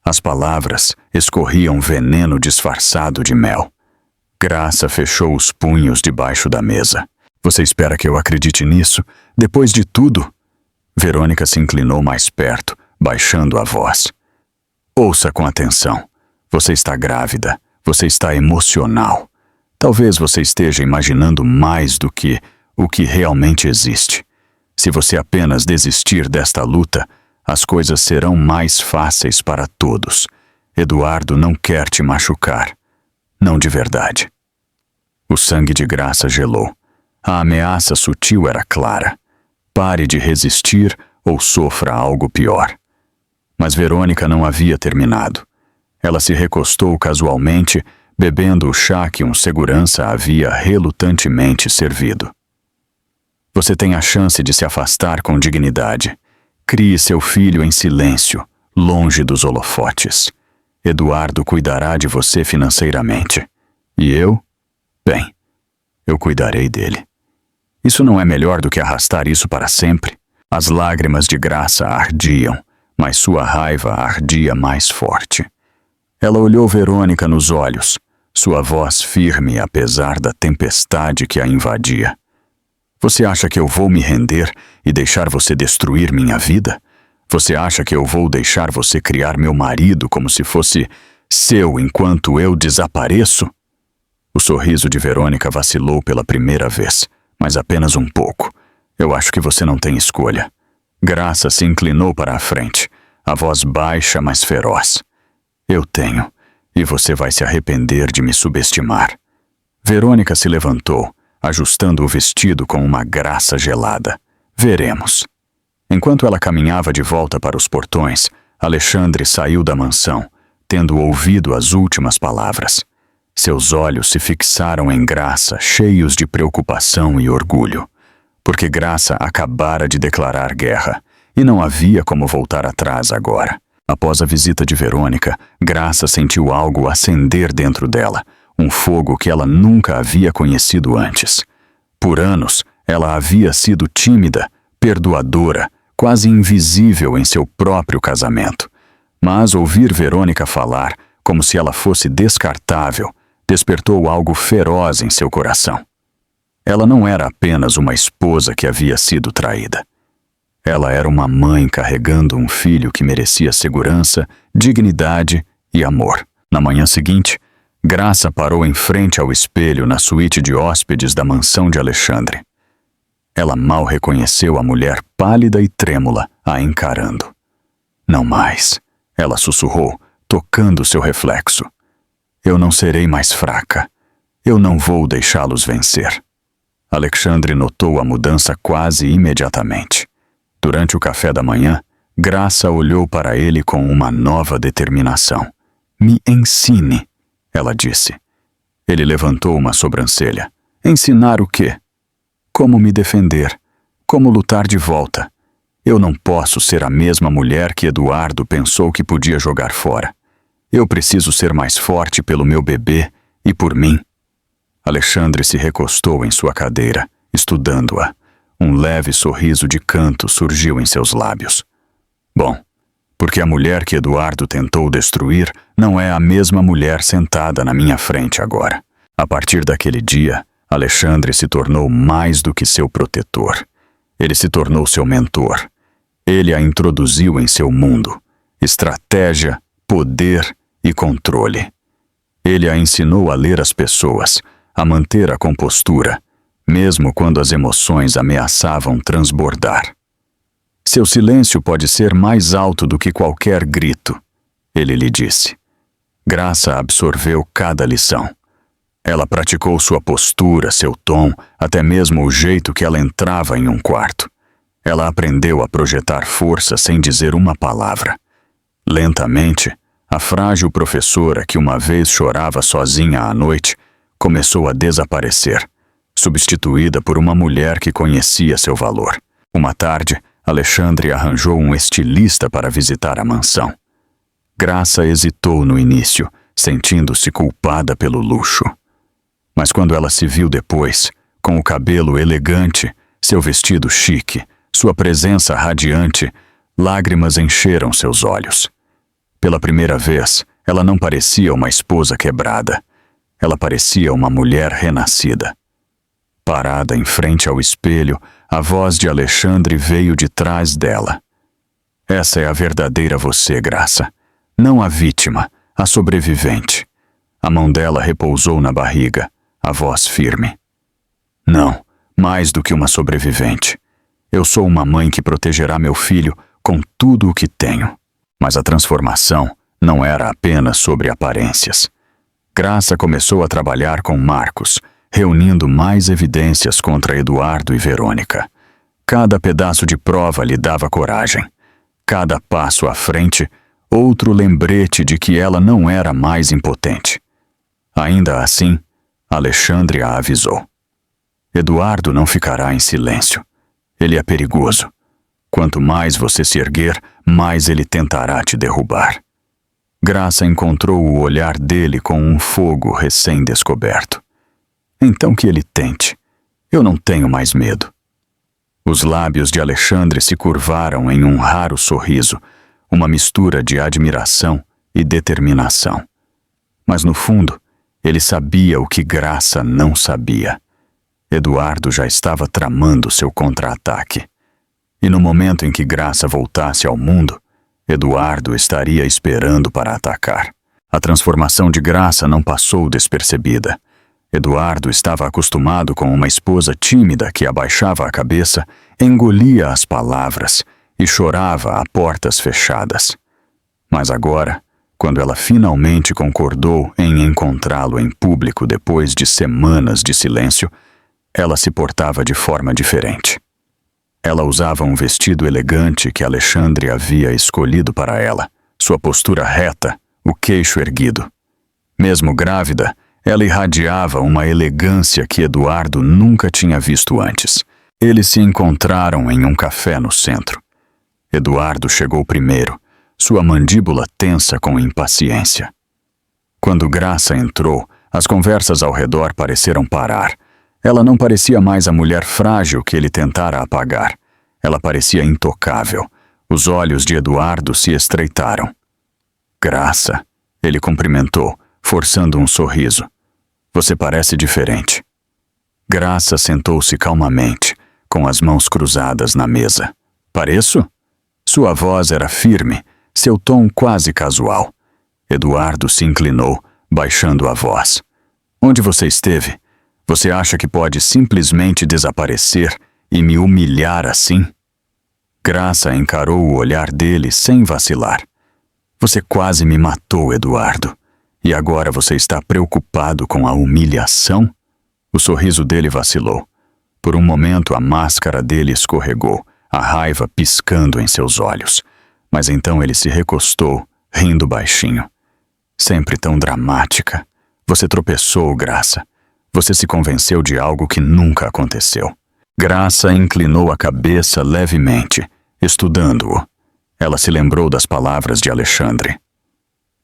As palavras escorriam veneno disfarçado de mel. Graça fechou os punhos debaixo da mesa. Você espera que eu acredite nisso? Depois de tudo? Verônica se inclinou mais perto, baixando a voz. Ouça com atenção. Você está grávida. Você está emocional. Talvez você esteja imaginando mais do que o que realmente existe. Se você apenas desistir desta luta, as coisas serão mais fáceis para todos. Eduardo não quer te machucar. Não de verdade. O sangue de Graça gelou. A ameaça sutil era clara. Pare de resistir ou sofra algo pior. Mas Verônica não havia terminado. Ela se recostou casualmente, bebendo o chá que um segurança havia relutantemente servido. Você tem a chance de se afastar com dignidade. Crie seu filho em silêncio, longe dos holofotes. Eduardo cuidará de você financeiramente. E eu? Bem, eu cuidarei dele. Isso não é melhor do que arrastar isso para sempre? As lágrimas de Graça ardiam, mas sua raiva ardia mais forte. Ela olhou Verônica nos olhos, sua voz firme apesar da tempestade que a invadia. Você acha que eu vou me render e deixar você destruir minha vida? Você acha que eu vou deixar você criar meu marido como se fosse seu enquanto eu desapareço? O sorriso de Verônica vacilou pela primeira vez, mas apenas um pouco. Eu acho que você não tem escolha. Graça se inclinou para a frente, a voz baixa, mas feroz. Eu tenho, e você vai se arrepender de me subestimar. Verônica se levantou, ajustando o vestido com uma graça gelada. Veremos. Enquanto ela caminhava de volta para os portões, Alexandre saiu da mansão, tendo ouvido as últimas palavras. Seus olhos se fixaram em Graça, cheios de preocupação e orgulho, porque Graça acabara de declarar guerra, e não havia como voltar atrás agora. Após a visita de Verônica, Graça sentiu algo acender dentro dela, um fogo que ela nunca havia conhecido antes. Por anos, ela havia sido tímida, perdoadora, quase invisível em seu próprio casamento. Mas ouvir Verônica falar, como se ela fosse descartável, despertou algo feroz em seu coração. Ela não era apenas uma esposa que havia sido traída. Ela era uma mãe carregando um filho que merecia segurança, dignidade e amor. Na manhã seguinte, Graça parou em frente ao espelho na suíte de hóspedes da mansão de Alexandre. Ela mal reconheceu a mulher pálida e trêmula a encarando. Não mais, ela sussurrou, tocando seu reflexo. Eu não serei mais fraca. Eu não vou deixá-los vencer. Alexandre notou a mudança quase imediatamente. Durante o café da manhã, Graça olhou para ele com uma nova determinação. Me ensine, ela disse. Ele levantou uma sobrancelha. Ensinar o quê? Como me defender? Como lutar de volta? Eu não posso ser a mesma mulher que Eduardo pensou que podia jogar fora. Eu preciso ser mais forte pelo meu bebê e por mim. Alexandre se recostou em sua cadeira, estudando-a. Um leve sorriso de canto surgiu em seus lábios. Bom, porque a mulher que Eduardo tentou destruir não é a mesma mulher sentada na minha frente agora. A partir daquele dia, Alexandre se tornou mais do que seu protetor. Ele se tornou seu mentor. Ele a introduziu em seu mundo. Estratégia, poder e controle. Ele a ensinou a ler as pessoas, a manter a compostura, mesmo quando as emoções ameaçavam transbordar. Seu silêncio pode ser mais alto do que qualquer grito, ele lhe disse. Graça absorveu cada lição. Ela praticou sua postura, seu tom, até mesmo o jeito que ela entrava em um quarto. Ela aprendeu a projetar força sem dizer uma palavra. Lentamente, a frágil professora que uma vez chorava sozinha à noite começou a desaparecer, substituída por uma mulher que conhecia seu valor. Uma tarde, Alexandre arranjou um estilista para visitar a mansão. Graça hesitou no início, sentindo-se culpada pelo luxo. Mas quando ela se viu depois, com o cabelo elegante, seu vestido chique, sua presença radiante, lágrimas encheram seus olhos. Pela primeira vez, ela não parecia uma esposa quebrada. Ela parecia uma mulher renascida. Parada em frente ao espelho, a voz de Alexandre veio de trás dela. Essa é a verdadeira você, Graça. Não a vítima, a sobrevivente. A mão dela repousou na barriga, a voz firme. Não, mais do que uma sobrevivente. Eu sou uma mãe que protegerá meu filho com tudo o que tenho. Mas a transformação não era apenas sobre aparências. Graça começou a trabalhar com Marcos, reunindo mais evidências contra Eduardo e Verônica. Cada pedaço de prova lhe dava coragem. Cada passo à frente, outro lembrete de que ela não era mais impotente. Ainda assim, Alexandre a avisou. Eduardo não ficará em silêncio. Ele é perigoso. Quanto mais você se erguer, mais ele tentará te derrubar. Graça encontrou o olhar dele com um fogo recém-descoberto. Então que ele tente. Eu não tenho mais medo. Os lábios de Alexandre se curvaram em um raro sorriso, uma mistura de admiração e determinação. Mas no fundo, ele sabia o que Graça não sabia. Eduardo já estava tramando seu contra-ataque. E no momento em que Graça voltasse ao mundo, Eduardo estaria esperando para atacar. A transformação de Graça não passou despercebida. Eduardo estava acostumado com uma esposa tímida que abaixava a cabeça, engolia as palavras e chorava a portas fechadas. Mas agora, quando ela finalmente concordou em encontrá-lo em público depois de semanas de silêncio, ela se portava de forma diferente. Ela usava um vestido elegante que Alexandre havia escolhido para ela, sua postura reta, o queixo erguido. Mesmo grávida, ela irradiava uma elegância que Eduardo nunca tinha visto antes. Eles se encontraram em um café no centro. Eduardo chegou primeiro, sua mandíbula tensa com impaciência. Quando Graça entrou, as conversas ao redor pareceram parar. Ela não parecia mais a mulher frágil que ele tentara apagar. Ela parecia intocável. Os olhos de Eduardo se estreitaram. Graça, ele cumprimentou, forçando um sorriso. Você parece diferente. Graça sentou-se calmamente, com as mãos cruzadas na mesa. Pareço? Sua voz era firme, seu tom quase casual. Eduardo se inclinou, baixando a voz. Onde você esteve? Você acha que pode simplesmente desaparecer e me humilhar assim? Graça encarou o olhar dele sem vacilar. Você quase me matou, Eduardo. E agora você está preocupado com a humilhação? O sorriso dele vacilou. Por um momento a máscara dele escorregou, a raiva piscando em seus olhos. Mas então ele se recostou, rindo baixinho. Sempre tão dramática. Você tropeçou, Graça. Você se convenceu de algo que nunca aconteceu. Graça inclinou a cabeça levemente, estudando-o. Ela se lembrou das palavras de Alexandre.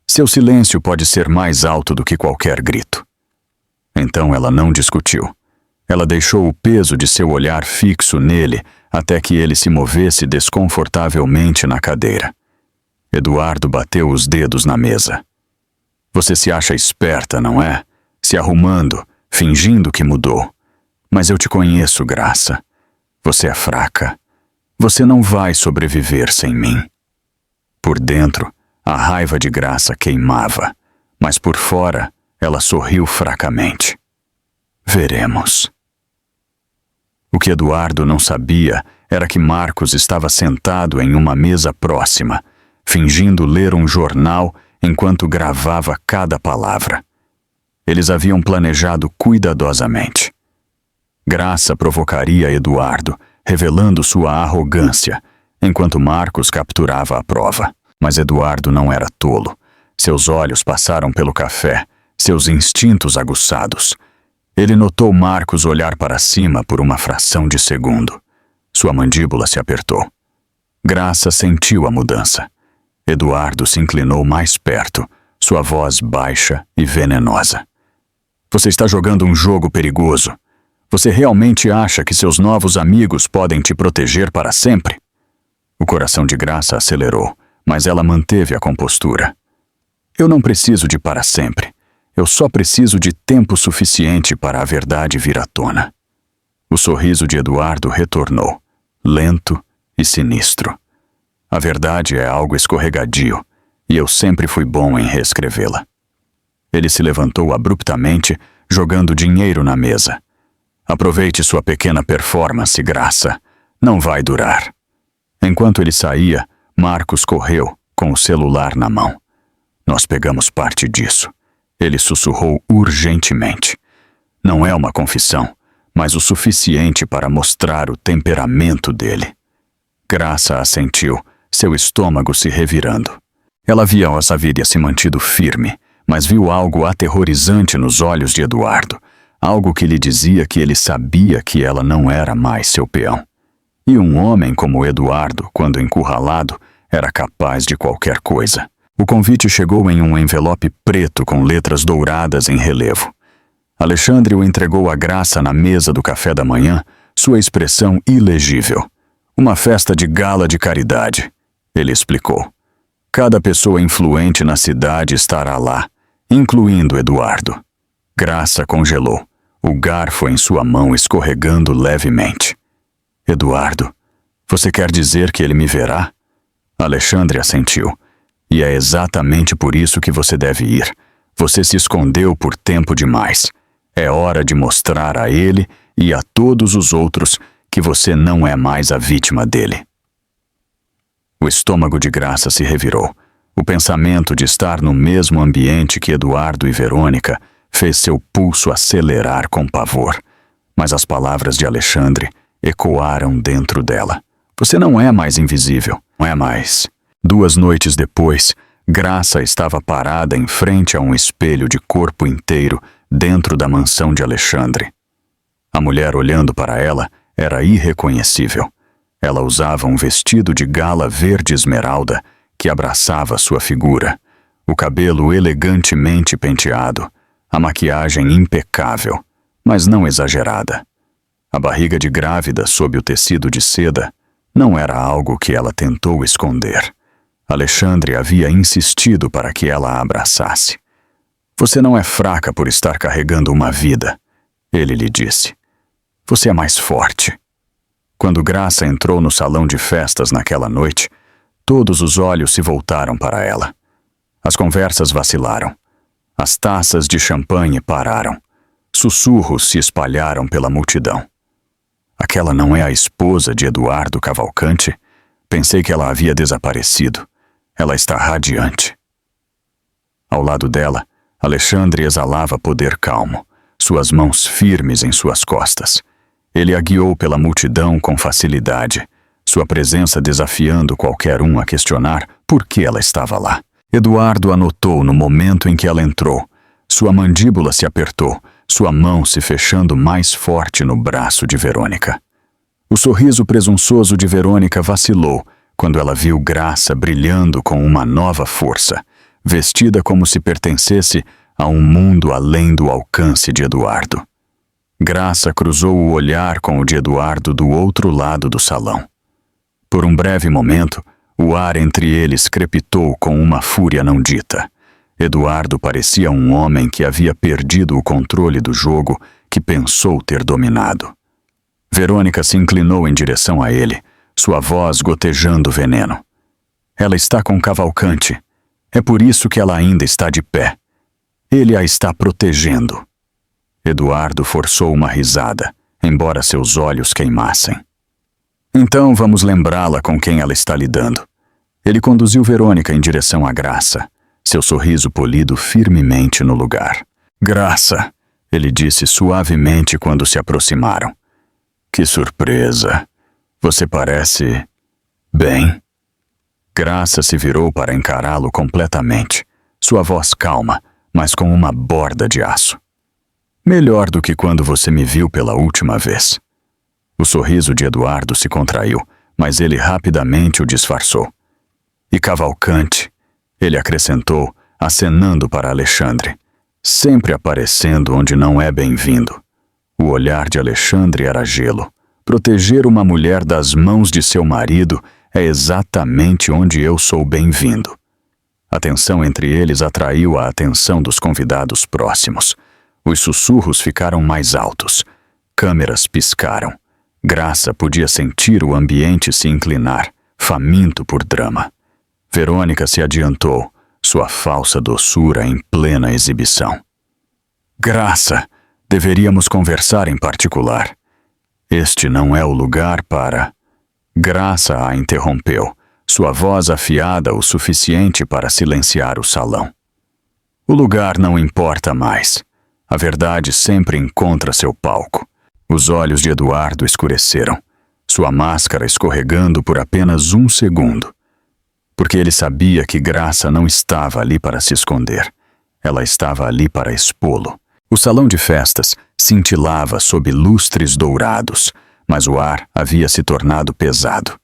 Seu silêncio pode ser mais alto do que qualquer grito. Então ela não discutiu. Ela deixou o peso de seu olhar fixo nele até que ele se movesse desconfortavelmente na cadeira. Eduardo bateu os dedos na mesa. Você se acha esperta, não é? Se arrumando, fingindo que mudou. Mas eu te conheço, Graça. Você é fraca. Você não vai sobreviver sem mim. Por dentro, a raiva de Graça queimava, mas por fora, ela sorriu fracamente. Veremos. O que Eduardo não sabia era que Marcos estava sentado em uma mesa próxima, fingindo ler um jornal enquanto gravava cada palavra. Eles haviam planejado cuidadosamente. Graça provocaria Eduardo, revelando sua arrogância, enquanto Marcos capturava a prova. Mas Eduardo não era tolo. Seus olhos passaram pelo café, seus instintos aguçados. Ele notou Marcos olhar para cima por uma fração de segundo. Sua mandíbula se apertou. Graça sentiu a mudança. Eduardo se inclinou mais perto, sua voz baixa e venenosa. Você está jogando um jogo perigoso. Você realmente acha que seus novos amigos podem te proteger para sempre? O coração de Graça acelerou, mas ela manteve a compostura. Eu não preciso de para sempre. Eu só preciso de tempo suficiente para a verdade vir à tona. O sorriso de Eduardo retornou, lento e sinistro. A verdade é algo escorregadio, e eu sempre fui bom em reescrevê-la. Ele se levantou abruptamente, jogando dinheiro na mesa. Aproveite sua pequena performance, Graça. Não vai durar. Enquanto ele saía, Marcos correu, com o celular na mão. Nós pegamos parte disso. Ele sussurrou urgentemente. Não é uma confissão, mas o suficiente para mostrar o temperamento dele. Graça assentiu, seu estômago se revirando. Ela via Osavíria se mantido firme, mas viu algo aterrorizante nos olhos de Eduardo, algo que lhe dizia que ele sabia que ela não era mais seu peão. E um homem como Eduardo, quando encurralado, era capaz de qualquer coisa. O convite chegou em um envelope preto com letras douradas em relevo. Alexandre o entregou à Graça na mesa do café da manhã, sua expressão ilegível. Uma festa de gala de caridade, ele explicou. Cada pessoa influente na cidade estará lá, incluindo Eduardo. Graça congelou, o garfo em sua mão escorregando levemente. Eduardo, você quer dizer que ele me verá? Alexandre assentiu. E é exatamente por isso que você deve ir. Você se escondeu por tempo demais. É hora de mostrar a ele e a todos os outros que você não é mais a vítima dele. O estômago de Graça se revirou. O pensamento de estar no mesmo ambiente que Eduardo e Verônica fez seu pulso acelerar com pavor. Mas as palavras de Alexandre ecoaram dentro dela. Você não é mais invisível, não é mais. 2 noites depois, Graça estava parada em frente a um espelho de corpo inteiro dentro da mansão de Alexandre. A mulher olhando para ela era irreconhecível. Ela usava um vestido de gala verde esmeralda que abraçava sua figura, o cabelo elegantemente penteado, a maquiagem impecável, mas não exagerada. A barriga de grávida sob o tecido de seda não era algo que ela tentou esconder. Alexandre havia insistido para que ela a abraçasse. Você não é fraca por estar carregando uma vida, ele lhe disse. Você é mais forte. Quando Graça entrou no salão de festas naquela noite, todos os olhos se voltaram para ela. As conversas vacilaram. As taças de champanhe pararam. Sussurros se espalharam pela multidão. Aquela não é a esposa de Eduardo Cavalcante? Pensei que ela havia desaparecido. Ela está radiante. Ao lado dela, Alexandre exalava poder calmo, suas mãos firmes em suas costas. Ele a guiou pela multidão com facilidade, sua presença desafiando qualquer um a questionar por que ela estava lá. Eduardo a notou no momento em que ela entrou. Sua mandíbula se apertou, sua mão se fechando mais forte no braço de Verônica. O sorriso presunçoso de Verônica vacilou quando ela viu Graça brilhando com uma nova força, vestida como se pertencesse a um mundo além do alcance de Eduardo. Graça cruzou o olhar com o de Eduardo do outro lado do salão. Por um breve momento, o ar entre eles crepitou com uma fúria não dita. Eduardo parecia um homem que havia perdido o controle do jogo que pensou ter dominado. Verônica se inclinou em direção a ele, sua voz gotejando veneno. Ela está com Cavalcante. É por isso que ela ainda está de pé. Ele a está protegendo. Eduardo forçou uma risada, embora seus olhos queimassem. Então vamos lembrá-la com quem ela está lidando. Ele conduziu Verônica em direção à Graça, seu sorriso polido firmemente no lugar. Graça, ele disse suavemente quando se aproximaram. Que surpresa! Você parece... bem. Graça se virou para encará-lo completamente, sua voz calma, mas com uma borda de aço. Melhor do que quando você me viu pela última vez. O sorriso de Eduardo se contraiu, mas ele rapidamente o disfarçou. E Cavalcante, ele acrescentou, acenando para Alexandre, sempre aparecendo onde não é bem-vindo. O olhar de Alexandre era gelo. Proteger uma mulher das mãos de seu marido é exatamente onde eu sou bem-vindo. A tensão entre eles atraiu a atenção dos convidados próximos. Os sussurros ficaram mais altos. Câmeras piscaram. Graça podia sentir o ambiente se inclinar, faminto por drama. Verônica se adiantou, sua falsa doçura em plena exibição. Graça, deveríamos conversar em particular. Este não é o lugar para... Graça a interrompeu, sua voz afiada o suficiente para silenciar o salão. O lugar não importa mais. A verdade sempre encontra seu palco. Os olhos de Eduardo escureceram, sua máscara escorregando por apenas 1 segundo. Porque ele sabia que Graça não estava ali para se esconder. Ela estava ali para expô-lo. O salão de festas cintilava sob lustres dourados, mas o ar havia se tornado pesado.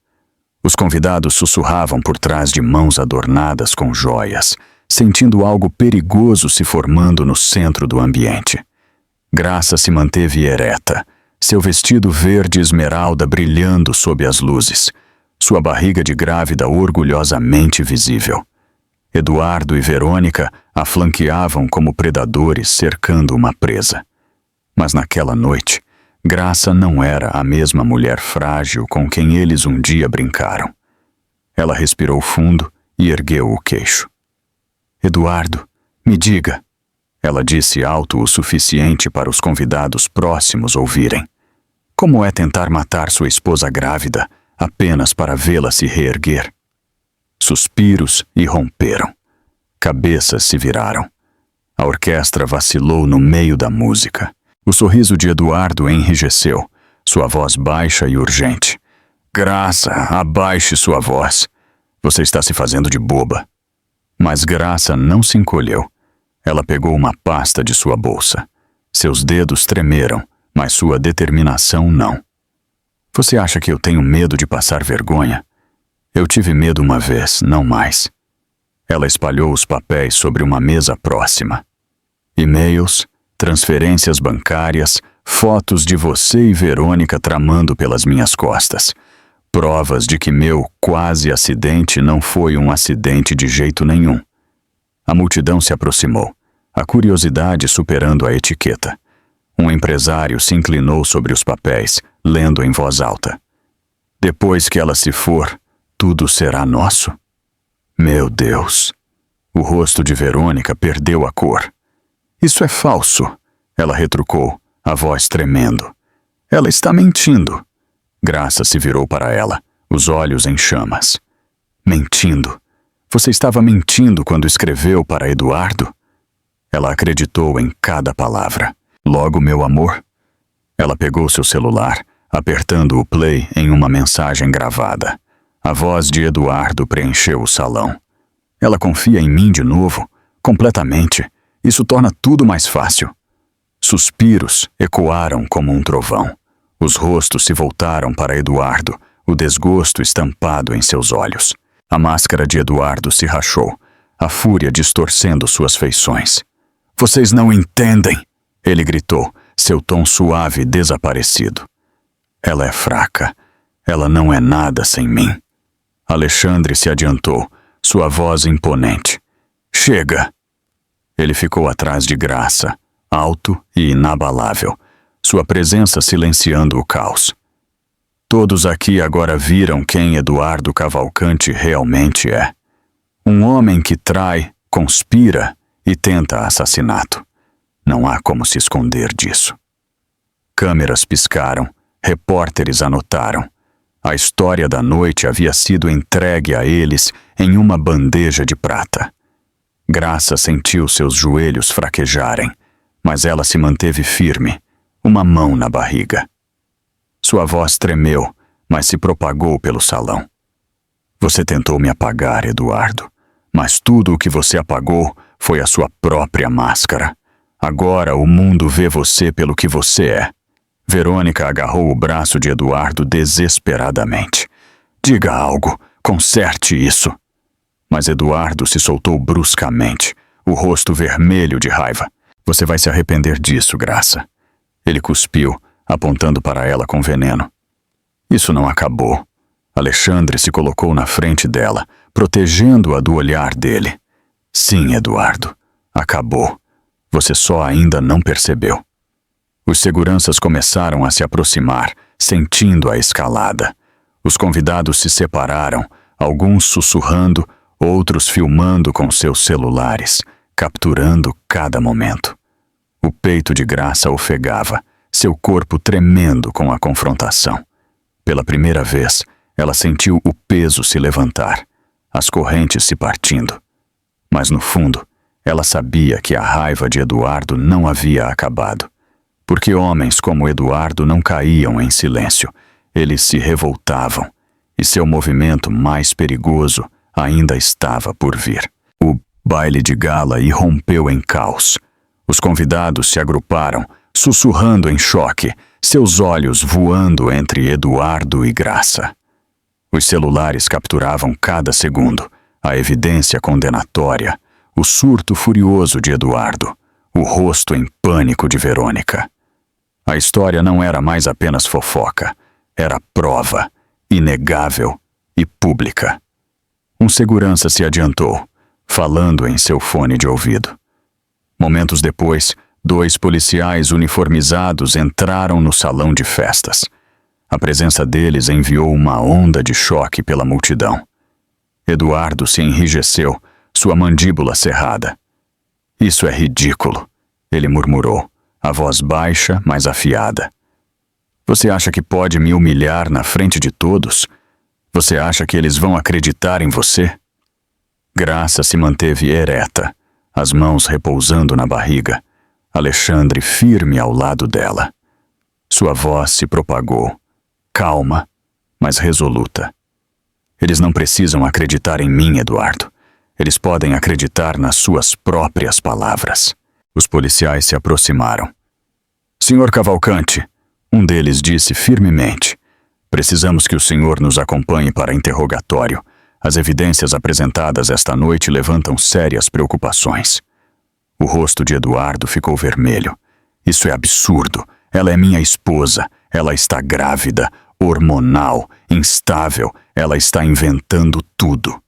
Os convidados sussurravam por trás de mãos adornadas com joias, sentindo algo perigoso se formando no centro do ambiente. Graça se manteve ereta, seu vestido verde esmeralda brilhando sob as luzes, sua barriga de grávida orgulhosamente visível. Eduardo e Verônica a flanqueavam como predadores cercando uma presa. Mas naquela noite, Graça não era a mesma mulher frágil com quem eles um dia brincaram. Ela respirou fundo e ergueu o queixo. Eduardo, me diga, ela disse alto o suficiente para os convidados próximos ouvirem. Como é tentar matar sua esposa grávida apenas para vê-la se reerguer? Suspiros irromperam. Cabeças se viraram. A orquestra vacilou no meio da música. O sorriso de Eduardo enrijeceu, sua voz baixa e urgente. Graça, abaixe sua voz. Você está se fazendo de boba. Mas Graça não se encolheu. Ela pegou uma pasta de sua bolsa. Seus dedos tremeram, mas sua determinação não. Você acha que eu tenho medo de passar vergonha? Eu tive medo uma vez, não mais. Ela espalhou os papéis sobre uma mesa próxima. E-mails, transferências bancárias, fotos de você e Verônica tramando pelas minhas costas. Provas de que meu quase acidente não foi um acidente de jeito nenhum. A multidão se aproximou, a curiosidade superando a etiqueta. Um empresário se inclinou sobre os papéis, lendo em voz alta. Depois que ela se for, tudo será nosso? Meu Deus! O rosto de Verônica perdeu a cor. Isso é falso, ela retrucou, a voz tremendo. Ela está mentindo. Graça se virou para ela, os olhos em chamas. Mentindo? Você estava mentindo quando escreveu para Eduardo? Ela acreditou em cada palavra. Logo, meu amor. Ela pegou seu celular, apertando o play em uma mensagem gravada. A voz de Eduardo preencheu o salão. Ela confia em mim de novo, completamente. Isso torna tudo mais fácil. Suspiros ecoaram como um trovão. Os rostos se voltaram para Eduardo, o desgosto estampado em seus olhos. A máscara de Eduardo se rachou, a fúria distorcendo suas feições. Vocês não entendem! Ele gritou, seu tom suave desaparecido. Ela é fraca. Ela não é nada sem mim. Alexandre se adiantou, sua voz imponente. Chega! Ele ficou atrás de Graça, alto e inabalável, sua presença silenciando o caos. Todos aqui agora viram quem Eduardo Cavalcante realmente é. Um homem que trai, conspira e tenta assassinato. Não há como se esconder disso. Câmeras piscaram, repórteres anotaram. A história da noite havia sido entregue a eles em uma bandeja de prata. Graça sentiu seus joelhos fraquejarem, mas ela se manteve firme, uma mão na barriga. Sua voz tremeu, mas se propagou pelo salão. Você tentou me apagar, Eduardo, mas tudo o que você apagou foi a sua própria máscara. Agora o mundo vê você pelo que você é. Verônica agarrou o braço de Eduardo desesperadamente. Diga algo, conserte isso. Mas Eduardo se soltou bruscamente, o rosto vermelho de raiva. Você vai se arrepender disso, Graça. Ele cuspiu, apontando para ela com veneno. Isso não acabou. Alexandre se colocou na frente dela, protegendo-a do olhar dele. Sim, Eduardo, acabou. Você só ainda não percebeu. Os seguranças começaram a se aproximar, sentindo a escalada. Os convidados se separaram, alguns sussurrando, outros filmando com seus celulares, capturando cada momento. O peito de Graça ofegava, seu corpo tremendo com a confrontação. Pela primeira vez, ela sentiu o peso se levantar, as correntes se partindo. Mas no fundo, ela sabia que a raiva de Eduardo não havia acabado. Porque homens como Eduardo não caíam em silêncio, eles se revoltavam, e seu movimento mais perigoso ainda estava por vir. O baile de gala irrompeu em caos. Os convidados se agruparam, sussurrando em choque, seus olhos voando entre Eduardo e Graça. Os celulares capturavam cada segundo, a evidência condenatória, o surto furioso de Eduardo, o rosto em pânico de Verônica. A história não era mais apenas fofoca, era prova, inegável e pública. Um segurança se adiantou, falando em seu fone de ouvido. Momentos depois, 2 policiais uniformizados entraram no salão de festas. A presença deles enviou uma onda de choque pela multidão. Eduardo se enrijeceu, sua mandíbula cerrada. Isso é ridículo, ele murmurou, a voz baixa, mas afiada. Você acha que pode me humilhar na frente de todos? Você acha que eles vão acreditar em você? Graça se manteve ereta, as mãos repousando na barriga, Alexandre firme ao lado dela. Sua voz se propagou, calma, mas resoluta. Eles não precisam acreditar em mim, Eduardo. Eles podem acreditar nas suas próprias palavras. Os policiais se aproximaram. Senhor Cavalcante, um deles disse firmemente, precisamos que o senhor nos acompanhe para interrogatório. As evidências apresentadas esta noite levantam sérias preocupações. O rosto de Eduardo ficou vermelho. Isso é absurdo. Ela é minha esposa. Ela está grávida, hormonal, instável. Ela está inventando tudo.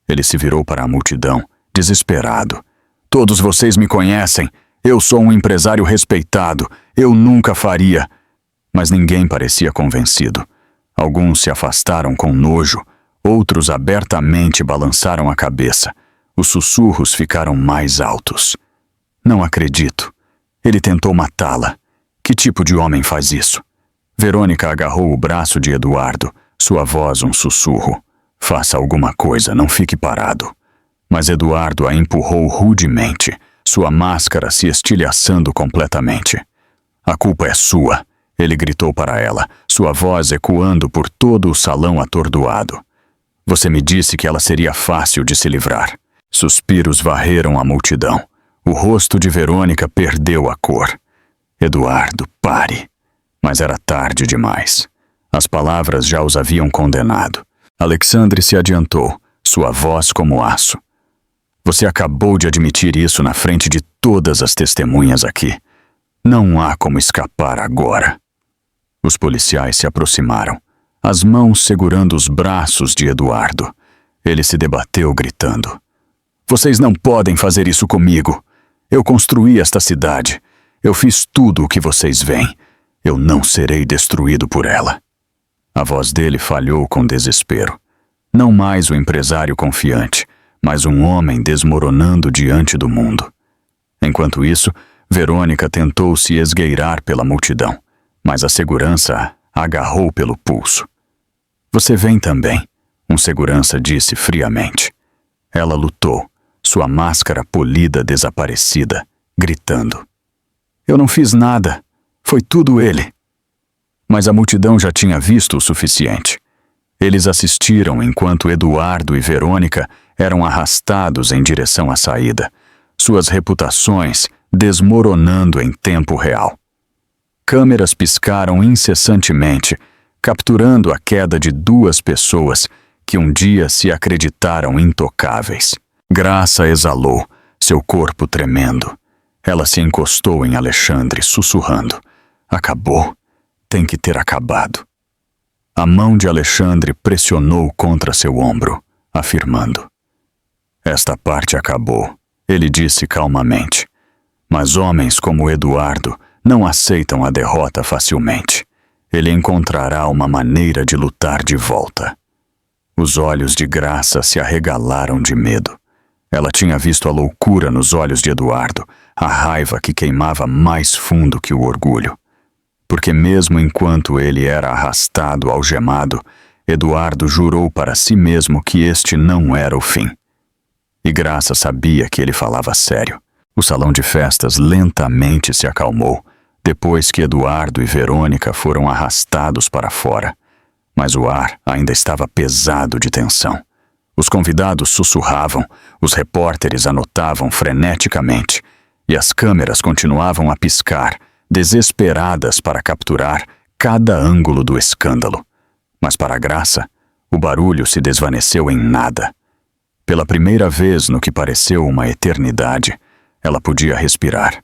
Ele se virou para a multidão, desesperado. Todos vocês me conhecem. Eu sou um empresário respeitado. Eu nunca faria. Mas ninguém parecia convencido. Alguns se afastaram com nojo. Outros abertamente balançaram a cabeça. Os sussurros ficaram mais altos. Não acredito. Ele tentou matá-la. Que tipo de homem faz isso? Verônica agarrou o braço de Eduardo, sua voz um sussurro. Faça alguma coisa, não fique parado. Mas Eduardo a empurrou rudemente, sua máscara se estilhaçando completamente. A culpa é sua, ele gritou para ela, sua voz ecoando por todo o salão atordoado. Você me disse que ela seria fácil de se livrar. Suspiros varreram a multidão. O rosto de Verônica perdeu a cor. Eduardo, pare. Mas era tarde demais. As palavras já os haviam condenado. Alexandre se adiantou, sua voz como aço. Você acabou de admitir isso na frente de todas as testemunhas aqui. Não há como escapar agora. Os policiais se aproximaram, as mãos segurando os braços de Eduardo. Ele se debateu gritando. Vocês não podem fazer isso comigo. Eu construí esta cidade. Eu fiz tudo o que vocês veem. Eu não serei destruído por ela. A voz dele falhou com desespero. Não mais o empresário confiante, mas um homem desmoronando diante do mundo. Enquanto isso, Verônica tentou se esgueirar pela multidão, mas a segurança a agarrou pelo pulso. Você vem também, um segurança disse friamente. Ela lutou, sua máscara polida desaparecida, gritando. Eu não fiz nada, foi tudo ele. Mas a multidão já tinha visto o suficiente. Eles assistiram enquanto Eduardo e Verônica eram arrastados em direção à saída, suas reputações desmoronando em tempo real. Câmeras piscaram incessantemente, capturando a queda de duas pessoas que um dia se acreditaram intocáveis. Graça exalou, seu corpo tremendo. Ela se encostou em Alexandre, sussurrando. Acabou. Tem que ter acabado. A mão de Alexandre pressionou contra seu ombro, afirmando. Esta parte acabou, ele disse calmamente. Mas homens como Eduardo não aceitam a derrota facilmente. Ele encontrará uma maneira de lutar de volta. Os olhos de Graça se arregalaram de medo. Ela tinha visto a loucura nos olhos de Eduardo, a raiva que queimava mais fundo que o orgulho. Porque mesmo enquanto ele era arrastado, algemado, Eduardo jurou para si mesmo que este não era o fim. E Graça sabia que ele falava sério. O salão de festas lentamente se acalmou, depois que Eduardo e Verônica foram arrastados para fora. Mas o ar ainda estava pesado de tensão. Os convidados sussurravam, os repórteres anotavam freneticamente, e as câmeras continuavam a piscar, desesperadas para capturar cada ângulo do escândalo. Mas para Graça, o barulho se desvaneceu em nada. Pela primeira vez no que pareceu uma eternidade, ela podia respirar.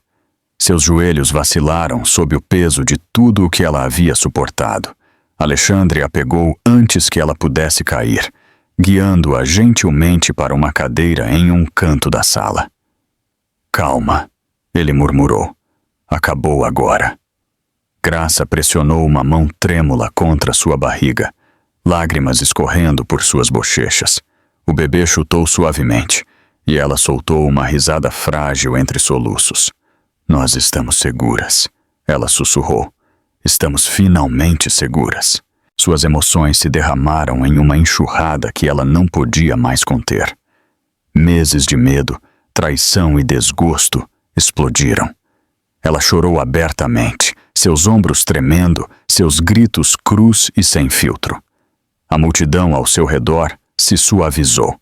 Seus joelhos vacilaram sob o peso de tudo o que ela havia suportado. Alexandre a pegou antes que ela pudesse cair, guiando-a gentilmente para uma cadeira em um canto da sala. Calma, ele murmurou. Acabou agora. Graça pressionou uma mão trêmula contra sua barriga, lágrimas escorrendo por suas bochechas. O bebê chutou suavemente, e ela soltou uma risada frágil entre soluços. Nós estamos seguras, ela sussurrou. Estamos finalmente seguras. Suas emoções se derramaram em uma enxurrada que ela não podia mais conter. Meses de medo, traição e desgosto explodiram. Ela chorou abertamente, seus ombros tremendo, seus gritos crus e sem filtro. A multidão ao seu redor se suavizou.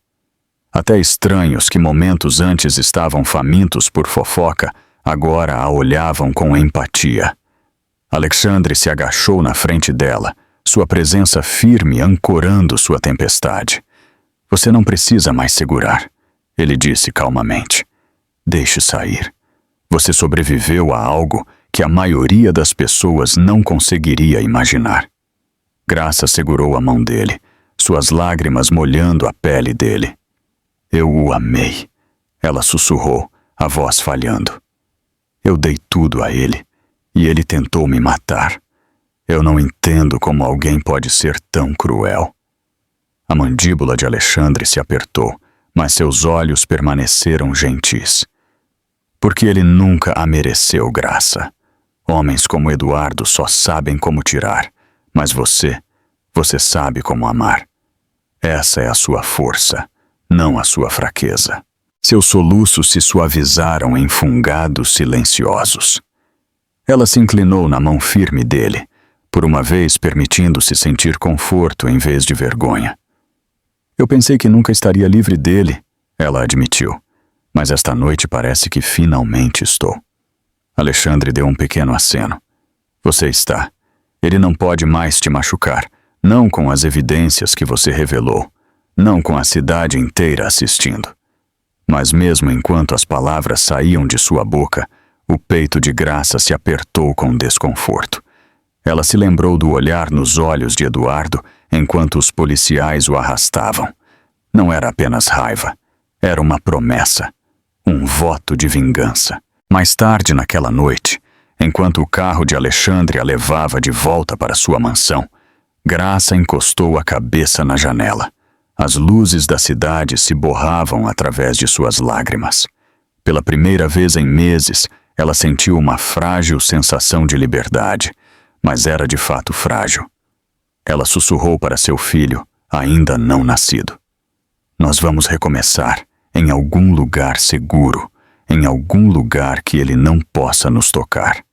Até estranhos que momentos antes estavam famintos por fofoca, agora a olhavam com empatia. Alexandre se agachou na frente dela, sua presença firme ancorando sua tempestade. Você não precisa mais segurar, ele disse calmamente. Deixe sair. Você sobreviveu a algo que a maioria das pessoas não conseguiria imaginar. Graça segurou a mão dele, suas lágrimas molhando a pele dele. Eu o amei, ela sussurrou, a voz falhando. Eu dei tudo a ele, e ele tentou me matar. Eu não entendo como alguém pode ser tão cruel. A mandíbula de Alexandre se apertou, mas seus olhos permaneceram gentis. Porque ele nunca a mereceu, Graça. Homens como Eduardo só sabem como tirar, mas você sabe como amar. Essa é a sua força, não a sua fraqueza. Seus soluços se suavizaram em fungados silenciosos. Ela se inclinou na mão firme dele, por uma vez permitindo-se sentir conforto em vez de vergonha. Eu pensei que nunca estaria livre dele, ela admitiu, mas esta noite parece que finalmente estou. Alexandre deu um pequeno aceno. Você está. Ele não pode mais te machucar, não com as evidências que você revelou, não com a cidade inteira assistindo. Mas mesmo enquanto as palavras saíam de sua boca, o peito de Graça se apertou com desconforto. Ela se lembrou do olhar nos olhos de Eduardo enquanto os policiais o arrastavam. Não era apenas raiva, era uma promessa, um voto de vingança. Mais tarde naquela noite, enquanto o carro de Alexandre a levava de volta para sua mansão, Graça encostou a cabeça na janela. As luzes da cidade se borravam através de suas lágrimas. Pela primeira vez em meses, ela sentiu uma frágil sensação de liberdade, mas era de fato frágil. Ela sussurrou para seu filho, ainda não nascido: "Nós vamos recomeçar em algum lugar seguro, em algum lugar que ele não possa nos tocar."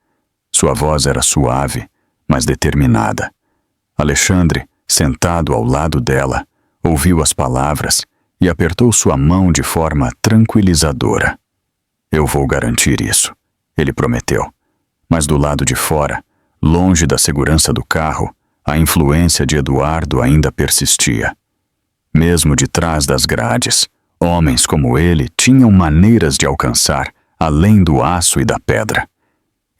Sua voz era suave, mas determinada. Alexandre, sentado ao lado dela, ouviu as palavras e apertou sua mão de forma tranquilizadora. "Eu vou garantir isso", ele prometeu. Mas do lado de fora, longe da segurança do carro, a influência de Eduardo ainda persistia. Mesmo de trás das grades, homens como ele tinham maneiras de alcançar além do aço e da pedra.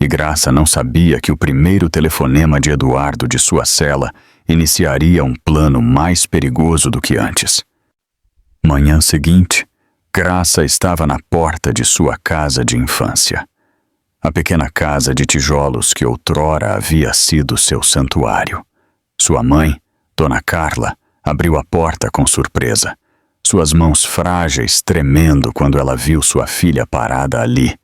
E Graça não sabia que o primeiro telefonema de Eduardo de sua cela iniciaria um plano mais perigoso do que antes. Manhã seguinte, Graça estava na porta de sua casa de infância. A pequena casa de tijolos que outrora havia sido seu santuário. Sua mãe, Dona Carla, abriu a porta com surpresa, suas mãos frágeis tremendo quando ela viu sua filha parada ali,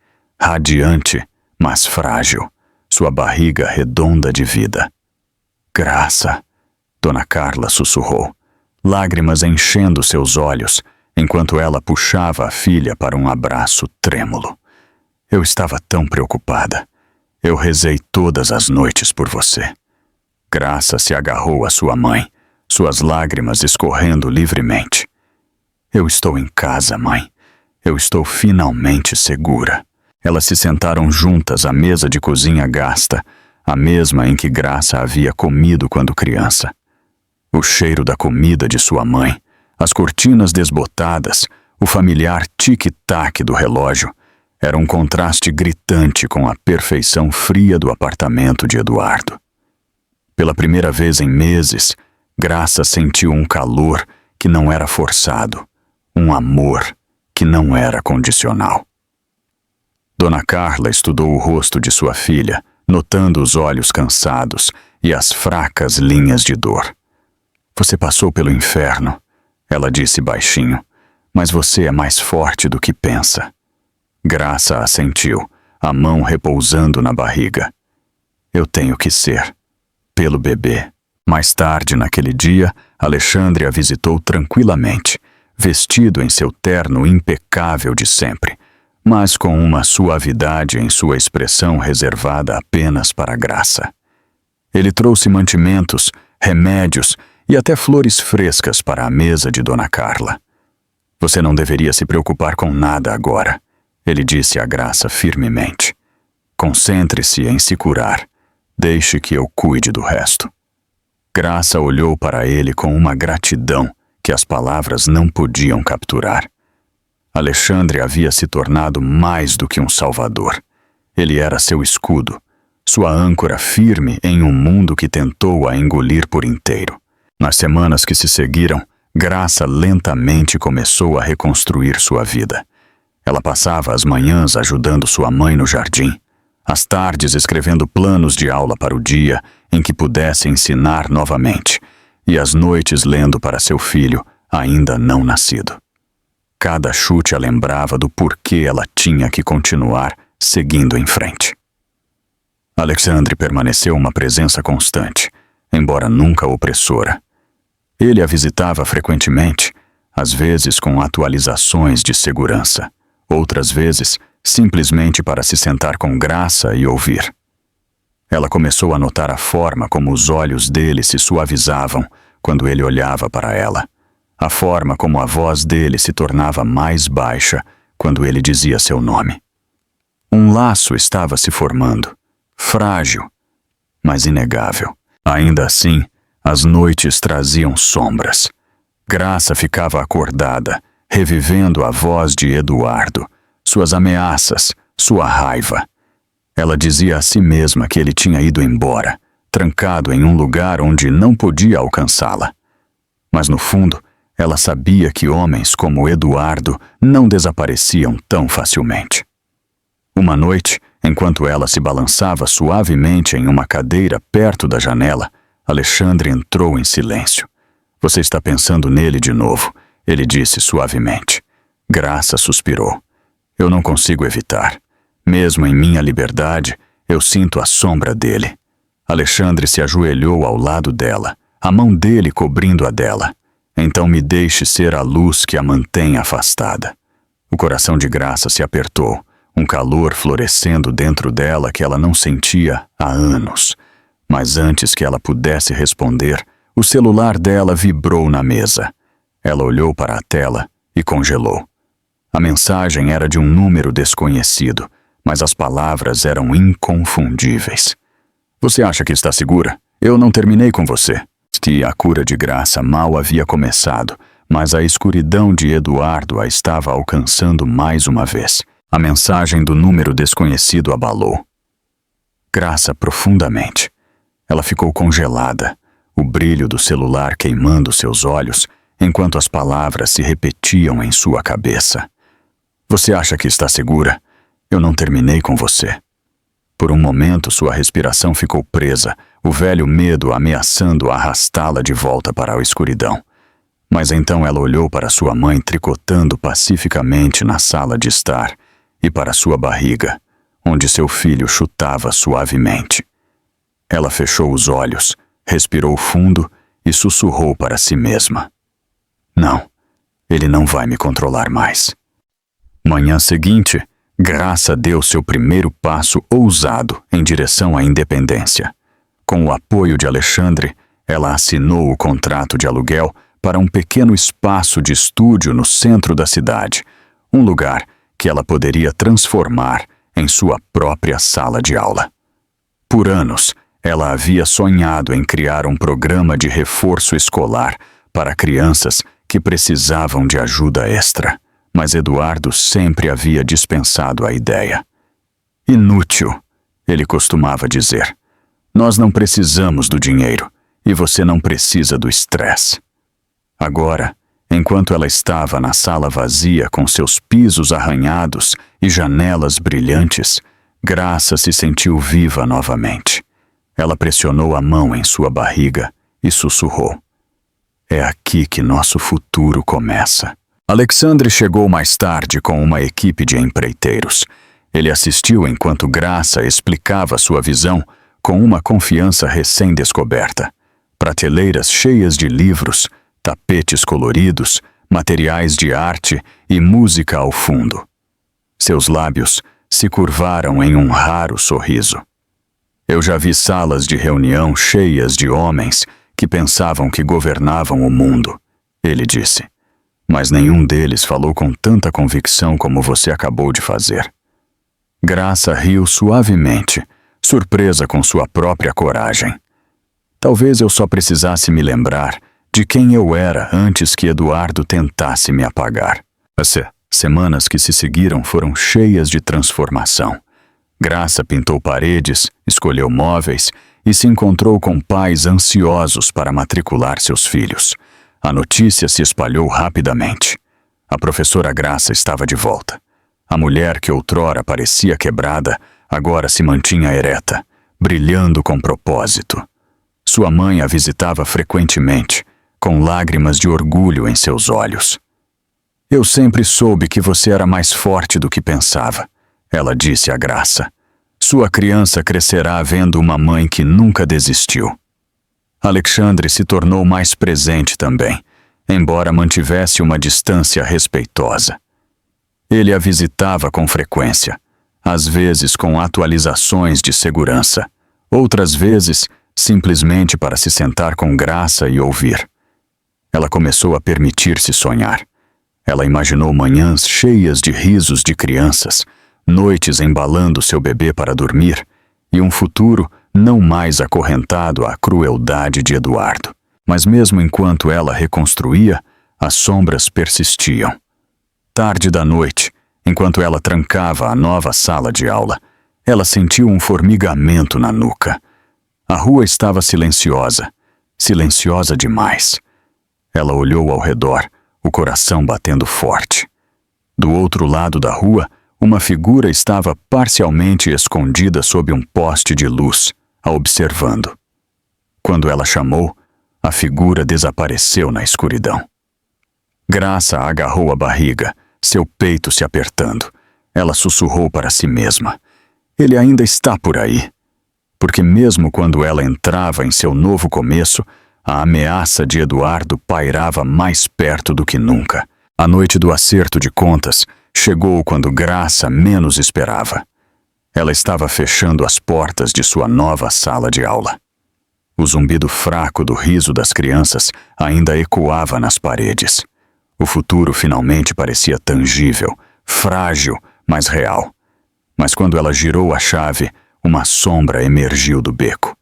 radiante, mas frágil, sua barriga redonda de vida. "Graça", Dona Carla sussurrou, lágrimas enchendo seus olhos, enquanto ela puxava a filha para um abraço trêmulo. "Eu estava tão preocupada. Eu rezei todas as noites por você." Graça se agarrou à sua mãe, suas lágrimas escorrendo livremente. "Eu estou em casa, mãe. Eu estou finalmente segura." Elas se sentaram juntas à mesa de cozinha gasta, a mesma em que Graça havia comido quando criança. O cheiro da comida de sua mãe, as cortinas desbotadas, o familiar tic-tac do relógio, era um contraste gritante com a perfeição fria do apartamento de Eduardo. Pela primeira vez em meses, Graça sentiu um calor que não era forçado, um amor que não era condicional. Dona Carla estudou o rosto de sua filha, notando os olhos cansados e as fracas linhas de dor. "Você passou pelo inferno", ela disse baixinho, "mas você é mais forte do que pensa." Graça assentiu, a mão repousando na barriga. "Eu tenho que ser, pelo bebê." Mais tarde naquele dia, Alexandre a visitou tranquilamente, vestido em seu terno impecável de sempre, mas com uma suavidade em sua expressão reservada apenas para Graça. Ele trouxe mantimentos, remédios e até flores frescas para a mesa de Dona Carla. "Você não deveria se preocupar com nada agora", ele disse a Graça firmemente. "Concentre-se em se curar. Deixe que eu cuide do resto." Graça olhou para ele com uma gratidão que as palavras não podiam capturar. Alexandre havia se tornado mais do que um salvador. Ele era seu escudo, sua âncora firme em um mundo que tentou a engolir por inteiro. Nas semanas que se seguiram, Graça lentamente começou a reconstruir sua vida. Ela passava as manhãs ajudando sua mãe no jardim, as tardes escrevendo planos de aula para o dia em que pudesse ensinar novamente, e as noites lendo para seu filho, ainda não nascido. Cada chute a lembrava do porquê ela tinha que continuar seguindo em frente. Alexandre permaneceu uma presença constante, embora nunca opressora. Ele a visitava frequentemente, às vezes com atualizações de segurança, outras vezes simplesmente para se sentar com Graça e ouvir. Ela começou a notar a forma como os olhos dele se suavizavam quando ele olhava para ela, a forma como a voz dele se tornava mais baixa quando ele dizia seu nome. Um laço estava se formando, frágil, mas inegável. Ainda assim, as noites traziam sombras. Graça ficava acordada, revivendo a voz de Eduardo, suas ameaças, sua raiva. Ela dizia a si mesma que ele tinha ido embora, trancado em um lugar onde não podia alcançá-la. Mas no fundo, ela sabia que homens como Eduardo não desapareciam tão facilmente. Uma noite, enquanto ela se balançava suavemente em uma cadeira perto da janela, Alexandre entrou em silêncio. Você está pensando nele de novo, ele disse suavemente. Graça suspirou. Eu não consigo evitar. Mesmo em minha liberdade, eu sinto a sombra dele. Alexandre se ajoelhou ao lado dela, a mão dele cobrindo a dela. Então me deixe ser a luz que a mantém afastada. O coração de Graça se apertou, um calor florescendo dentro dela que ela não sentia há anos. Mas antes que ela pudesse responder, o celular dela vibrou na mesa. Ela olhou para a tela e congelou. A mensagem era de um número desconhecido, mas as palavras eram inconfundíveis. Você acha que está segura? Eu não terminei com você. Que a cura de Graça mal havia começado, mas a escuridão de Eduardo a estava alcançando mais uma vez. A mensagem do número desconhecido abalou Graça profundamente. Ela ficou congelada, o brilho do celular queimando seus olhos, enquanto as palavras se repetiam em sua cabeça. Você acha que está segura? Eu não terminei com você. Por um momento, sua respiração ficou presa, o velho medo ameaçando arrastá-la de volta para a escuridão. Mas então ela olhou para sua mãe tricotando pacificamente na sala de estar e para sua barriga, onde seu filho chutava suavemente. Ela fechou os olhos, respirou fundo e sussurrou para si mesma. Não, ele não vai me controlar mais. Manhã seguinte, Graça deu seu primeiro passo ousado em direção à independência. Com o apoio de Alexandre, ela assinou o contrato de aluguel para um pequeno espaço de estúdio no centro da cidade, um lugar que ela poderia transformar em sua própria sala de aula. Por anos, ela havia sonhado em criar um programa de reforço escolar para crianças que precisavam de ajuda extra, mas Eduardo sempre havia dispensado a ideia. Inútil, ele costumava dizer. Nós não precisamos do dinheiro e você não precisa do estresse. Agora, enquanto ela estava na sala vazia com seus pisos arranhados e janelas brilhantes, Graça se sentiu viva novamente. Ela pressionou a mão em sua barriga e sussurrou. É aqui que nosso futuro começa. Alexandre chegou mais tarde com uma equipe de empreiteiros. Ele assistiu enquanto Graça explicava sua visão com uma confiança recém-descoberta. Prateleiras cheias de livros, tapetes coloridos, materiais de arte e música ao fundo. Seus lábios se curvaram em um raro sorriso. Eu já vi salas de reunião cheias de homens que pensavam que governavam o mundo, ele disse. Mas nenhum deles falou com tanta convicção como você acabou de fazer. Graça riu suavemente, surpresa com sua própria coragem. Talvez eu só precisasse me lembrar de quem eu era antes que Eduardo tentasse me apagar. As semanas que se seguiram foram cheias de transformação. Graça pintou paredes, escolheu móveis e se encontrou com pais ansiosos para matricular seus filhos. A notícia se espalhou rapidamente. A professora Graça estava de volta. A mulher que outrora parecia quebrada, agora se mantinha ereta, brilhando com propósito. Sua mãe a visitava frequentemente, com lágrimas de orgulho em seus olhos. Eu sempre soube que você era mais forte do que pensava, ela disse a Graça. Sua criança crescerá vendo uma mãe que nunca desistiu. Alexandre se tornou mais presente também, embora mantivesse uma distância respeitosa. Ele a visitava com frequência, às vezes com atualizações de segurança, outras vezes simplesmente para se sentar com Graça e ouvir. Ela começou a permitir-se sonhar. Ela imaginou manhãs cheias de risos de crianças, noites embalando seu bebê para dormir e um futuro não mais acorrentado à crueldade de Eduardo. Mas mesmo enquanto ela reconstruía, as sombras persistiam. Tarde da noite, enquanto ela trancava a nova sala de aula, ela sentiu um formigamento na nuca. A rua estava silenciosa, silenciosa demais. Ela olhou ao redor, o coração batendo forte. Do outro lado da rua, uma figura estava parcialmente escondida sob um poste de luz, a observando. Quando ela chamou, a figura desapareceu na escuridão. Graça agarrou a barriga, seu peito se apertando. Ela sussurrou para si mesma: ele ainda está por aí. Porque mesmo quando ela entrava em seu novo começo, a ameaça de Eduardo pairava mais perto do que nunca. A noite do acerto de contas chegou quando Graça menos esperava. Ela estava fechando as portas de sua nova sala de aula. O zumbido fraco do riso das crianças ainda ecoava nas paredes. O futuro finalmente parecia tangível, frágil, mas real. Mas quando ela girou a chave, uma sombra emergiu do beco.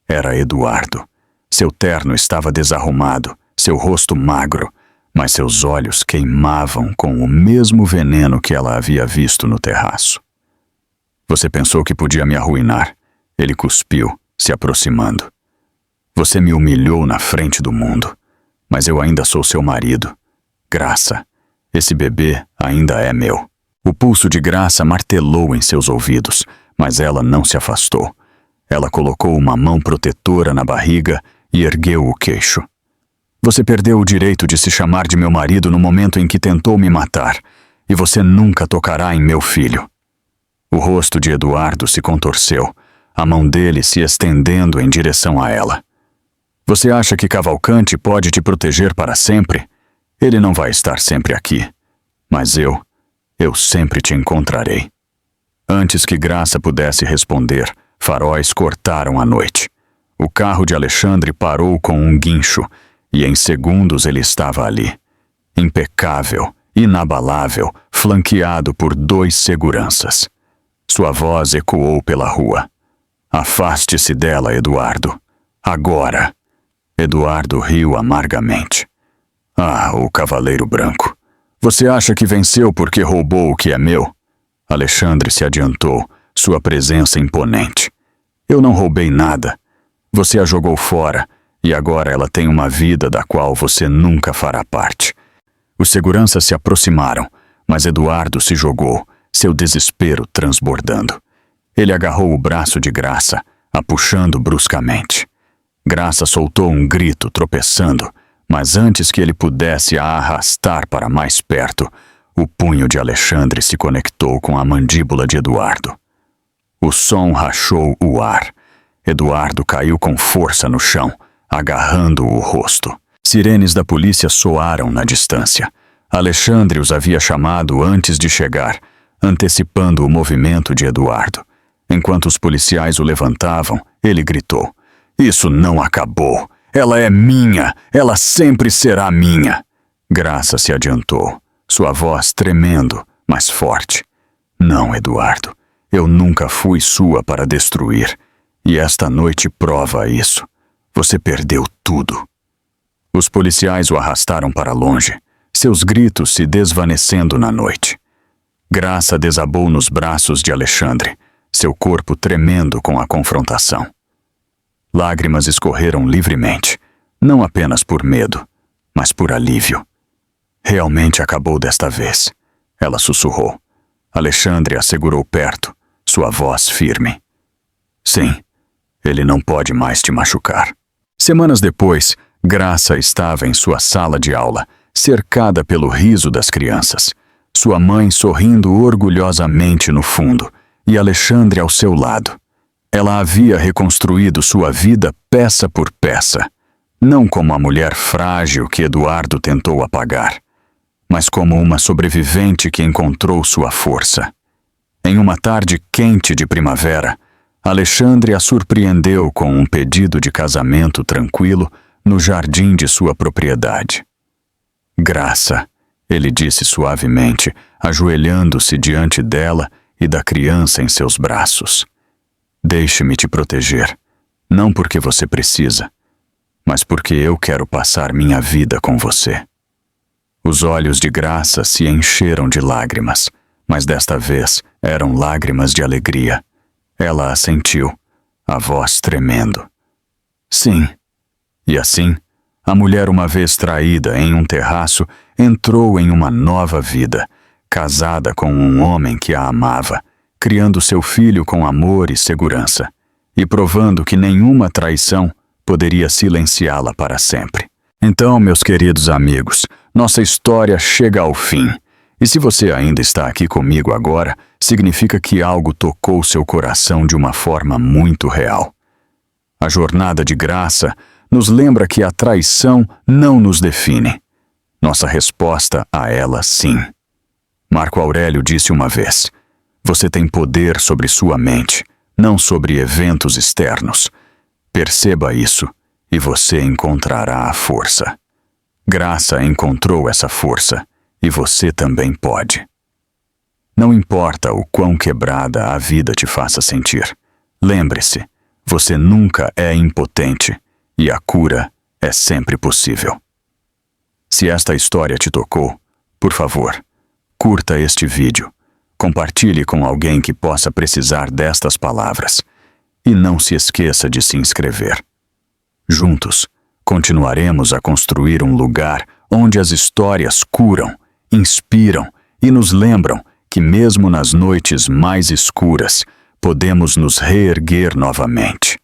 Era Eduardo. Seu terno estava desarrumado, seu rosto magro, mas seus olhos queimavam com o mesmo veneno que ela havia visto no terraço. Você pensou que podia me arruinar. Ele cuspiu, se aproximando. Você me humilhou na frente do mundo, mas eu ainda sou seu marido. Graça, esse bebê ainda é meu. O pulso de Graça martelou em seus ouvidos, mas ela não se afastou. Ela colocou uma mão protetora na barriga e ergueu o queixo. Você perdeu o direito de se chamar de meu marido no momento em que tentou me matar, e você nunca tocará em meu filho. O rosto de Eduardo se contorceu, a mão dele se estendendo em direção a ela. Você acha que Cavalcante pode te proteger para sempre? Ele não vai estar sempre aqui, mas eu sempre te encontrarei. Antes que Graça pudesse responder, faróis cortaram a noite. O carro de Alexandre parou com um guincho, e em segundos ele estava ali. Impecável, inabalável, flanqueado por 2 seguranças. Sua voz ecoou pela rua. Afaste-se dela, Eduardo. Agora. Eduardo riu amargamente. Ah, o Cavaleiro Branco. Você acha que venceu porque roubou o que é meu? Alexandre se adiantou, sua presença imponente. Eu não roubei nada. Você a jogou fora, e agora ela tem uma vida da qual você nunca fará parte. Os seguranças se aproximaram, mas Eduardo se jogou, seu desespero transbordando. Ele agarrou o braço de Graça, a puxando bruscamente. Graça soltou um grito, tropeçando, mas antes que ele pudesse a arrastar para mais perto, o punho de Alexandre se conectou com a mandíbula de Eduardo. O som rachou o ar. Eduardo caiu com força no chão, agarrando o rosto. Sirenes da polícia soaram na distância. Alexandre os havia chamado antes de chegar, antecipando o movimento de Eduardo. Enquanto os policiais o levantavam, ele gritou: "Isso não acabou! Ela é minha! Ela sempre será minha!" Graça se adiantou, sua voz tremendo, mas forte. "Não, Eduardo. Eu nunca fui sua para destruir. E esta noite prova isso. Você perdeu tudo." Os policiais o arrastaram para longe, seus gritos se desvanecendo na noite. Graça desabou nos braços de Alexandre, seu corpo tremendo com a confrontação. Lágrimas escorreram livremente, não apenas por medo, mas por alívio. Realmente acabou desta vez, ela sussurrou. Alexandre a segurou perto, sua voz firme. Sim, ele não pode mais te machucar. Semanas depois, Graça estava em sua sala de aula, cercada pelo riso das crianças. Sua mãe sorrindo orgulhosamente no fundo, e Alexandre ao seu lado. Ela havia reconstruído sua vida peça por peça, não como a mulher frágil que Eduardo tentou apagar, mas como uma sobrevivente que encontrou sua força. Em uma tarde quente de primavera, Alexandre a surpreendeu com um pedido de casamento tranquilo no jardim de sua propriedade. "Graça", ele disse suavemente, ajoelhando-se diante dela e da criança em seus braços. "Deixe-me te proteger, não porque você precisa, mas porque eu quero passar minha vida com você." Os olhos de Graça se encheram de lágrimas, mas desta vez eram lágrimas de alegria. Ela assentiu, a voz tremendo. "Sim." E assim, a mulher, uma vez traída em um terraço, entrou em uma nova vida, casada com um homem que a amava, criando seu filho com amor e segurança, e provando que nenhuma traição poderia silenciá-la para sempre. Então, meus queridos amigos, nossa história chega ao fim. E se você ainda está aqui comigo agora, significa que algo tocou seu coração de uma forma muito real. A jornada de graça nos lembra que a traição não nos define. Nossa resposta a ela, sim. Marco Aurélio disse uma vez: você tem poder sobre sua mente, não sobre eventos externos. Perceba isso e você encontrará a força. Graça encontrou essa força e você também pode. Não importa o quão quebrada a vida te faça sentir. Lembre-se, você nunca é impotente e a cura é sempre possível. Se esta história te tocou, por favor, curta este vídeo, compartilhe com alguém que possa precisar destas palavras e não se esqueça de se inscrever. Juntos, continuaremos a construir um lugar onde as histórias curam, inspiram e nos lembram que mesmo nas noites mais escuras, podemos nos reerguer novamente.